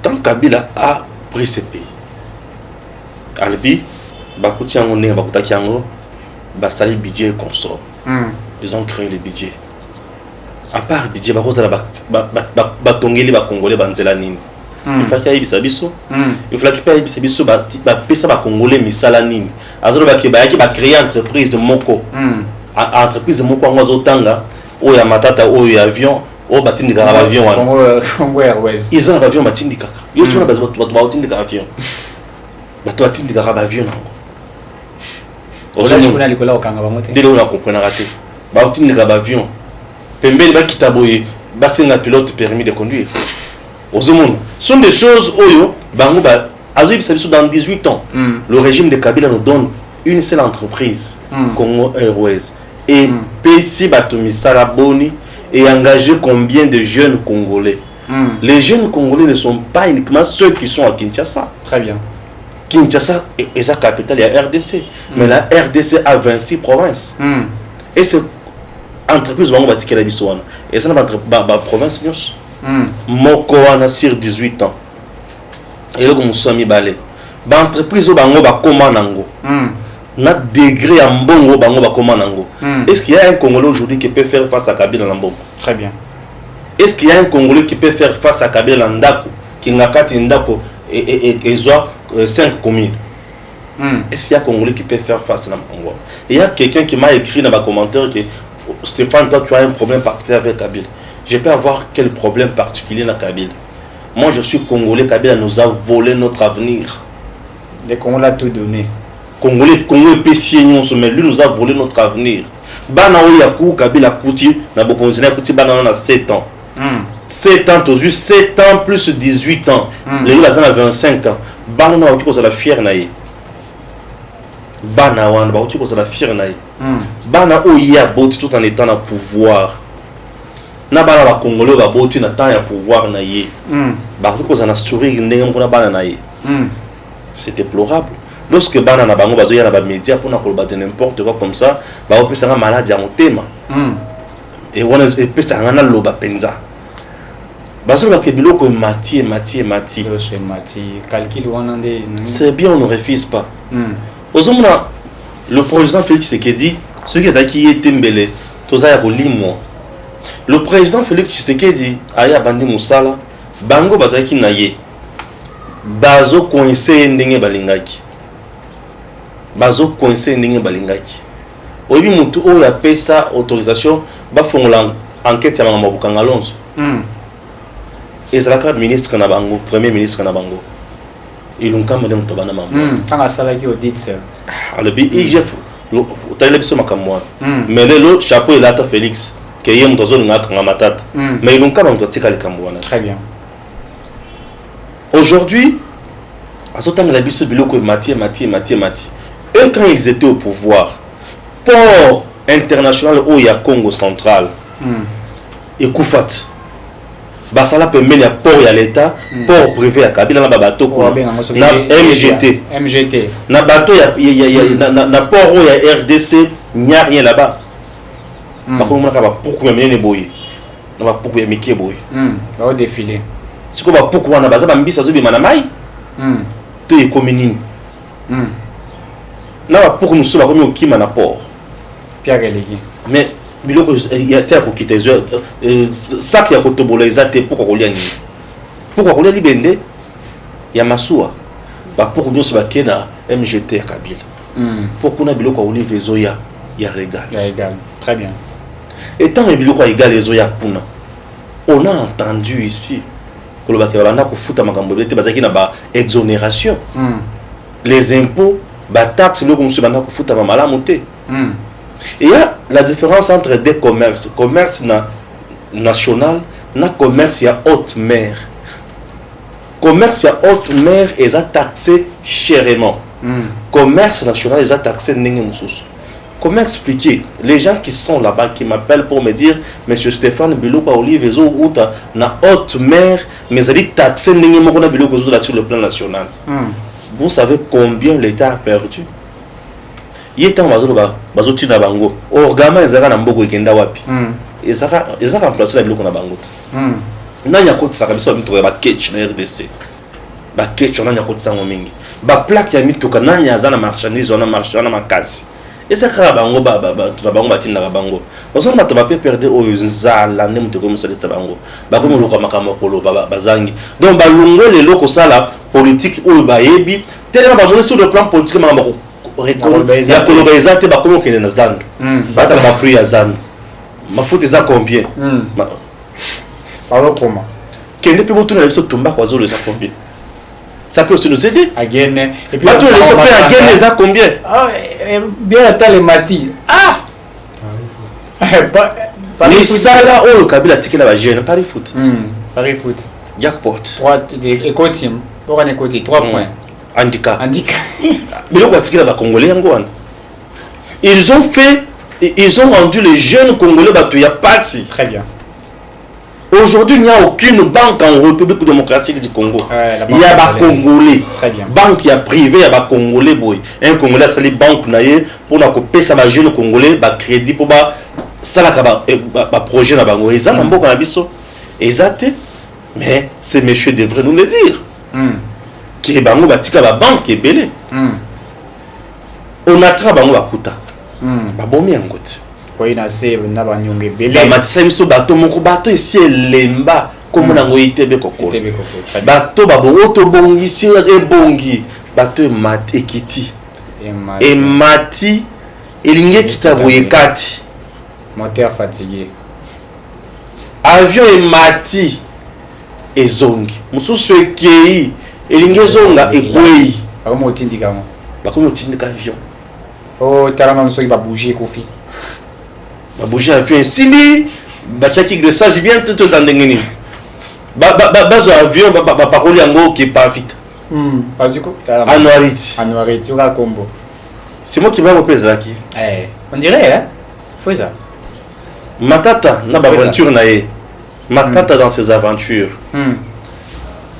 tant Kabila a pris ce pays albi bakuti yango ndenge bakutaki yango basali budget consort ils ont créé le budget à part budget bakozala batongeli bakongolais banzela nini il fallait ayebisa biso il fallait pas ayebisa biso bapesa bakongolais misala nini azolobaki bayaki bacréer entreprise moko entreprise moko yango azotanga oyo ya matata oyo ya avion oyo batindikaka baavion wana Congo Airways eza na baavion batindikaka yo tona bato baotindikaka avion bato batindikaka baavion nango ndele oyo nakomprenaka te baotindika baavion pembeni bakita boye basenga pilote permis de conduire ozomona sont des choses oyo bango azoyebisa biso dans 18 ans le régime de Kabila nous donne une seule entreprise Congo Airways et pesi bato misala boni et engager combien de jeunes Congolais les jeunes Congolais ne sont pas uniquement ceux qui sont à Kinshasa. Très bien. Kinshasa est sa capitale, il y a RDC. Mais la RDC a 26 provinces. Et c'est entreprise bango batiki la biso wana. Et ça na ba province nyos. Moko wana sur 18 ans. Et là comme ça mi balé. Ba entreprise bango ba koma nango. Na degré en mbongo bango ba koma nango. Est-ce qu'il y a un Congolais aujourd'hui qui peut faire face à Kabila na mbongo? Très bien. Est-ce qu'il y a un Congolais qui peut faire face à Kabila na ndako qui ngakati ndako et soit 5 communes? Est-ce qu'il y a un Congolais qui peut faire face à Congo? Il y a quelqu'un qui m'a écrit dans ma commentaire que Stéphane, toi tu as un problème particulier avec Kabila. Je peux avoir quel problème particulier dans Kabila? Moi je suis Congolais, Kabila nous a volé notre avenir. Les Congolais a tout donné. Congo est pécié, mais lui nous a volé notre avenir. Bana Oyaku, Kabila Kouti, na Bokonzina Kouti, Bana a 7 ans. 7 ans, tu as vu 7 ans plus 18 ans. Les gens ont 25 ans. Bana a eu la fière naïe. Bana a eu la fière naïe. Bana Oya Boti tout en étant au pouvoir. Na bana ba Congolais ba Boti na temps ya pouvoir naïe. Ba ko za na story ndenge ko na bana naïe. C'est déplorable. Lorsque bana na bango bazo ya na ba média pour na ko ba n'importe quoi comme ça, ba opesa nga maladie ya motema. Et on a pesa nga na loba penza. C'est bien, on ne refuse pas. Le président Félix Tshisekedi, ce qui est Tembele, le président Félix Tshisekedi, Aya Bandi Moussala, Bango Bazaki Naye, Bazo coincé Ndenge Balingaki. Bazo coincé Ndenge Balingaki. Obi Moutou, il a payé sa autorisation, Bafon l'enquête à Mamaboukan Alonso. Et c'est la ministre Nabango, premier ministre Nabango. Ils ont quand même tobana maman. Quand la salle qui audite ça. Le IGF, tu as l'habitude de moi. Mais le chapeau est là, Félix, qui est dans zone matata. Mais ils ont quand même doté les Cambouanas. Très bien. Aujourd'hui, à ce temps, la biso biloko Mati. Eux, quand ils étaient au pouvoir, port international où il y a Congo central, et Koufat. Basala pembeni ya port ya l'État, port privé ya Kabila na babato na MGT. Na bateau na port ya RDC, il n'y a rien là-bas. Par contre, on a beaucoup de gens boy. On a beaucoup de Mickey boy. On va défiler. C'est comme beaucoup on a bazaba mbisa zo bi manamai. To e commune. Na beaucoup nous sommes comme au kima na port. Pierre Gelegi. Mais biloko ya te ko kita sac ya kotobola ezate pourquoi kolia ni pourquoi kolia libende ya masuwa ba pourquoi nous ba kena MGT ya Kabila pourquoi na biloko olive ezoya ya régal très bien et tant biloko égal ezoya kuna on a entendu ici ko ba ke bana ko futa makambo bete bazaki na ba exonération les impôts ba taxes biloko musu bana ko futa ba malamu te. Il y a la différence entre des commerces, commerce national, na commerce à haute mer. Commerce à haute mer est taxé chèrement. Commerce national est taxé n'engé mususu. Comment expliquer les gens qui sont là-bas, qui m'appellent pour me dire, Monsieur Stéphane Biloko Olive, ou na haute mer, mais ça dit taxer sur le plan national. Vous savez combien l'État a perdu? Il est temps de na bango. Orgama ezaka na mboko ikenda wapi? Ezaka remplacer la biloko na bango. Nanya koti saka biso mito ba catch na RDC. Ba catch on anya koti sango mingi. Ba plaque ya mito kana nya za na marchandise on a marché na makasi. Ezaka bango ba bango batinda bango. Ozo na to ba perdre o nzala ne mito ko musalisa bango. Ba ko muluka makama kolo bazangi. Donc ba lungo le loko sala politique o ba yebi tellement ba mona sur le plan politique makama ko ya kolobeza te ba komo kene na zandu. Ba ta ba prix ya zandu. Mafuta za combien? Alors comment? Kende pe botu na biso tumba kwa zolo za combien? Ça peut aussi nous aider. Again. Et puis bateau les opéra again les a combien? Ah bien attends les mati. Ah. Les sala o Kabila tikela ba jeune Paris Foot. Paris Foot. Jackpot. 3 éco team. Pour un éco team 3 points. Handicap. Mais le quoi tikela ba congolais ngwana. Ils ont rendu les jeunes congolais bateau ya passi. Très bien. Aujourd'hui, il n'y a aucune banque en République démocratique du Congo. Il y a des Congolais. Très bien. Banque privée, il y a des Congolais. Un Congolais, c'est les banques pour couper ça, les jeunes Congolais, crédit pour ça, projet. Exact. Mais ces messieurs devraient nous le dire. Qui est banque est belle. On a travaillé à Kuta. Babomi en goutte. Oui, na se na ba nyonge belé. Ba matisa biso bato moko bato esi elemba comme na ngoyi tebe kokolo. Bato babongo to bongisi ebongi bato mat ekiti. Emati elinge kitaboye kati. Moteur fatigué. Avion emati ezongi. Mususu ekei elinge zonga ekwei. Bakomo otindika mo. Bakomo otindika avion. Oh, tarama nso ba bouger kofi. Bouger avion sili bachaki graissage bien tout aux andengeni bazo avion pakoli yango qui pas vite baziko anuariti yoka combo c'est moi qui va repérer là qui on dirait hein faut ça Matata na aventure na ye Matata dans ses aventures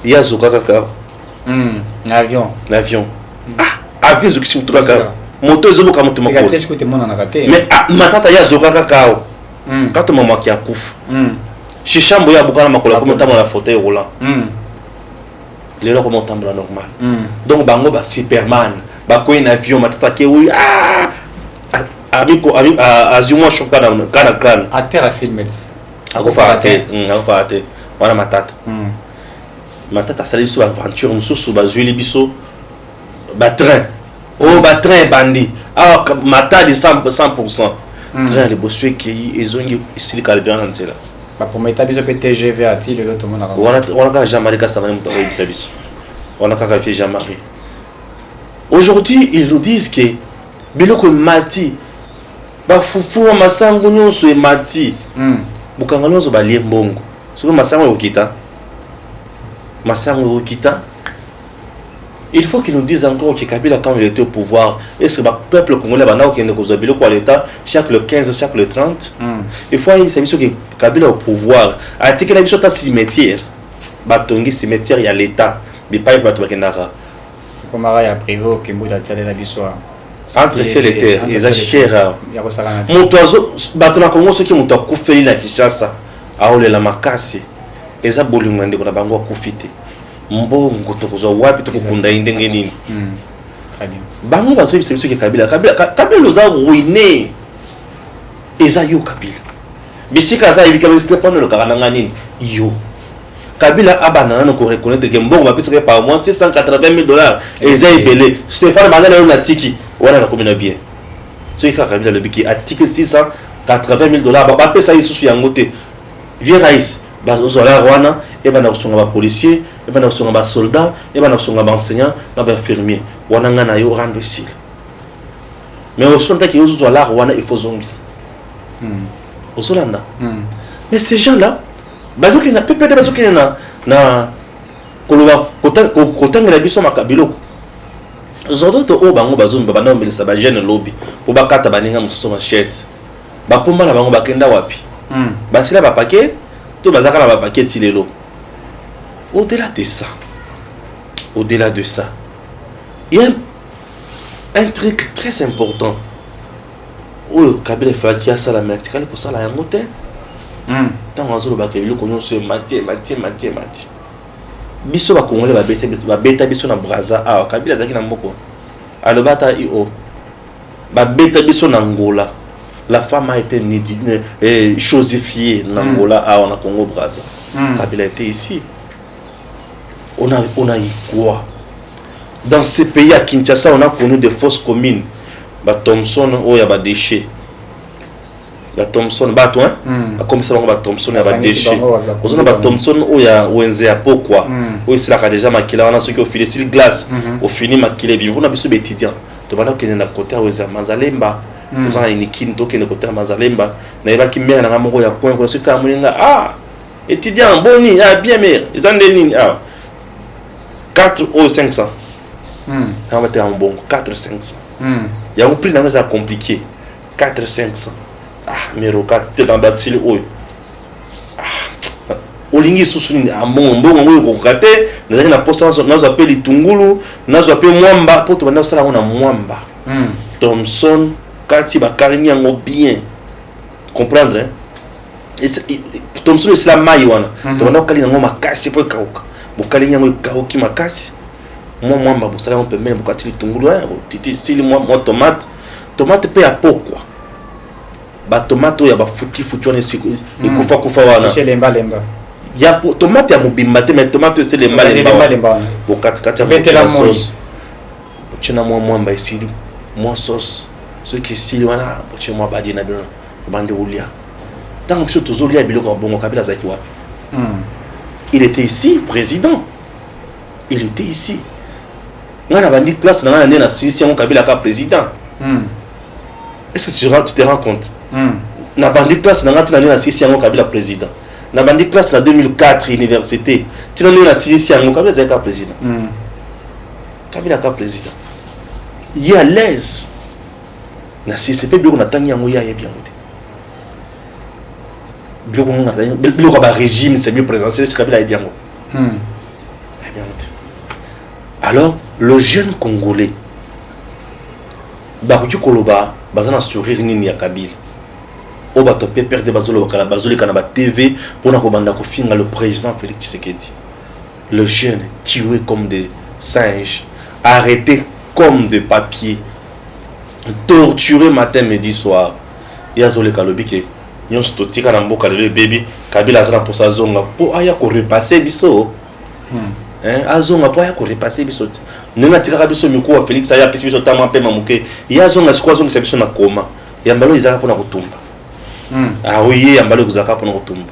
il y a zokaka l'avion avion zokisi mutaka moto ezobo ka moto makolo mais Matata ya zokaka kao kato mama ki akufa shishambo ya bukana makolo comme tamo na fauteuil roulant les gens comment tambla normal donc bango ba Superman ba ko un avion Matata ke oui ami azuma choka na kana à terre à filmer akofa ate wana Matata sali sur aventure mususu ba zuili biso ba train train bandi mata de 100%. Train les bossuets qui ils ont ici le bien dans cela. Pour mettre biso TGV à ti le lot monde on a jamais ka ça va muto biso. On a ka fait jamais. Aujourd'hui, ils nous disent que biloko mati ba fufu masango nyonso e mati. Bukanga nyonso ba liembongo. Soko masango okita. Il faut qu'ils nous disent encore que Kabila, quand il était au pouvoir, est-ce que le peuple congolais va à l'État chaque le 15, chaque le 30 il faut que Kabila au pouvoir. A dit que la mission est cimetière. Batongi cimetière, il y a l'État. Mais pas il va te faire. Comme il y a privé, qui m'a dit la histoire. Entre ciel et terre, ils ont cher. Mon oiseau, Batona Congo, ceux qui m'ont coupé la Kinshasa, à Ole la Makasi, et ça, Bolingwande, on a bango coupé. Mbongo tokozo wapi tokukunda indenge nini très bien bango bazo biso ke Kabila loza ruiné eza yo Kabila bisika za ibika Stéphane le karanga nini yo Kabila abana na ko reconnaître que mbongo ba pesa par mois $680,000 eza ebele Stéphane bangana na tiki wana na komina bien so ika Kabila le biki atiki $680,000 ba pesa isusu yango te vieux Raïs bazozola wana eba na kusonga ba policier eba na kusonga ba soldat eba na kusonga ba enseignant na ba infirmier wana ngana yo rendre ici mais au son taki yozozola wana il faut zongis osolanda mais ces gens là bazoki na peut-être bazoki na koloba kotangela biso makabiloko zodo to o bango bazombi babanda ombelisa ba jeune lobby po bakata baninga mosusu machette bapomba na bango bakenda wapi basila ba paquet to bazaka na ba paquet tilelo. Au-delà de ça, il y a un truc très important. Oh, Kabila fait qu'il y a ça la verticale pour ça la yangote. Tant on a le bac, il connaît ce maté. Biso ba Congolais ba beta biso na Braza ah Kabila zaki na mboko. Alobata io. Ba beta biso na Angola. La femme a été chosifiée en Angola ah on a Congo Braza. Kabila était ici. On a eu quoi? Dans ces pays à Kinshasa, on a connu des fausses communes. Bah Thompson, oh y a des déchets. Bah Thompson, bah toi, comme ça on va Thompson, y a des déchets. On a bah Thompson, oh y a Wenze à pourquoi? Oh c'est là qu'il a déjà maquillé. On a ceux qui ont filé sur glace, au fini maquillé bien. On a besoin d'étudiants. Tu vas là qu'il y a un côté à Wenze Mazalemba. Nous avons une équipe qui est côté à Mazalemba. N'a pas qui mère n'a pas eu point. Ce cas ah étudiant boni ah bien mère. Ils ont des lignes ah 4 ou 500. On va être en bon 4 500. Il y a un prix dans ça compliqué 4 500. Ah mais 4 tu dans battre le ah olingi susuni a bon ko kate na na posta na appelle Itungulu na appelle Mwamba pour te banda sala on a Mwamba. Thompson kati ba karinya ngo bien comprendre hein. Thompson c'est la maïwana to banda kali ngo makasi pour kauka bokali ngo kauki makasi Mwamba bosala on peut même bokati Itungulu hein titi sili moi tomate pe à pourquoi ba tomate ya ba futi on est kufa wana c'est lemba ya tomate ya mobimba te mais tomate c'est lemba bokati kati ya sauce china Mwamba ici moi sauce ce qui sili wana chez moi badi na bien bande olia tant que tout zolia biloko bongo Kabila zaki wapi il était ici président il était ici ngana bandi classe na na Suisse on Kabila ka président est-ce que tu te rends compte na bandi classe na na Suisse on Kabila président na bandi classe na 2004 université tu na Suisse on Kabila zaki président Kabila ka président il est à l'aise na CCP bien on attend yango ya bien biloko ba régime c'est mieux présidentiel c'est Kabila bien alors le jeune congolais ba ku koloba bazana sourire nini ya Kabila o ba topé perdre bazolo kala bazoli kana ba TV pour na ko banda ko finga le président Félix Tshisekedi le jeune tué comme des singes arrêté comme des papiers torturé matin midi soir ya zole kalobi ke nyon stotika na mboka le baby Kabila zana pour sa zonga pour aya ko repasser biso azonga po ya ko repasser biso nena tika biso miko wa Félix aya pisi biso tama pe mamuke ya zonga sikwa zonga biso na koma ya mbalo izaka pona kutumba ah oui ya mbalo izaka pona kutumba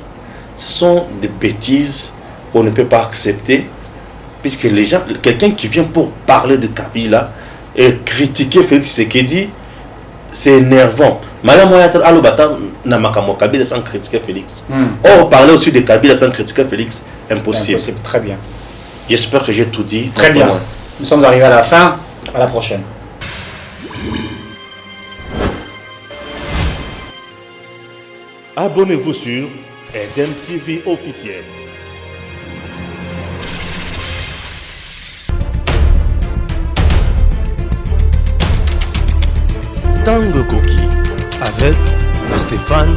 ce sont des bêtises qu'on ne peut pas accepter puisque les gens quelqu'un qui vient pour parler de Kabila et critiquer Félix Tshisekedi c'est énervant. Madame Moyata alobata na makambo Kabila sans critiquer Félix. Or parler aussi de Kabila sans critiquer Félix impossible. Très bien. J'espère que j'ai tout dit. Très bien. Nous sommes arrivés à la fin. À la prochaine. Abonnez-vous sur Eden TV officiel. Tango Koki avec Stéphane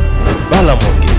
Balamoke.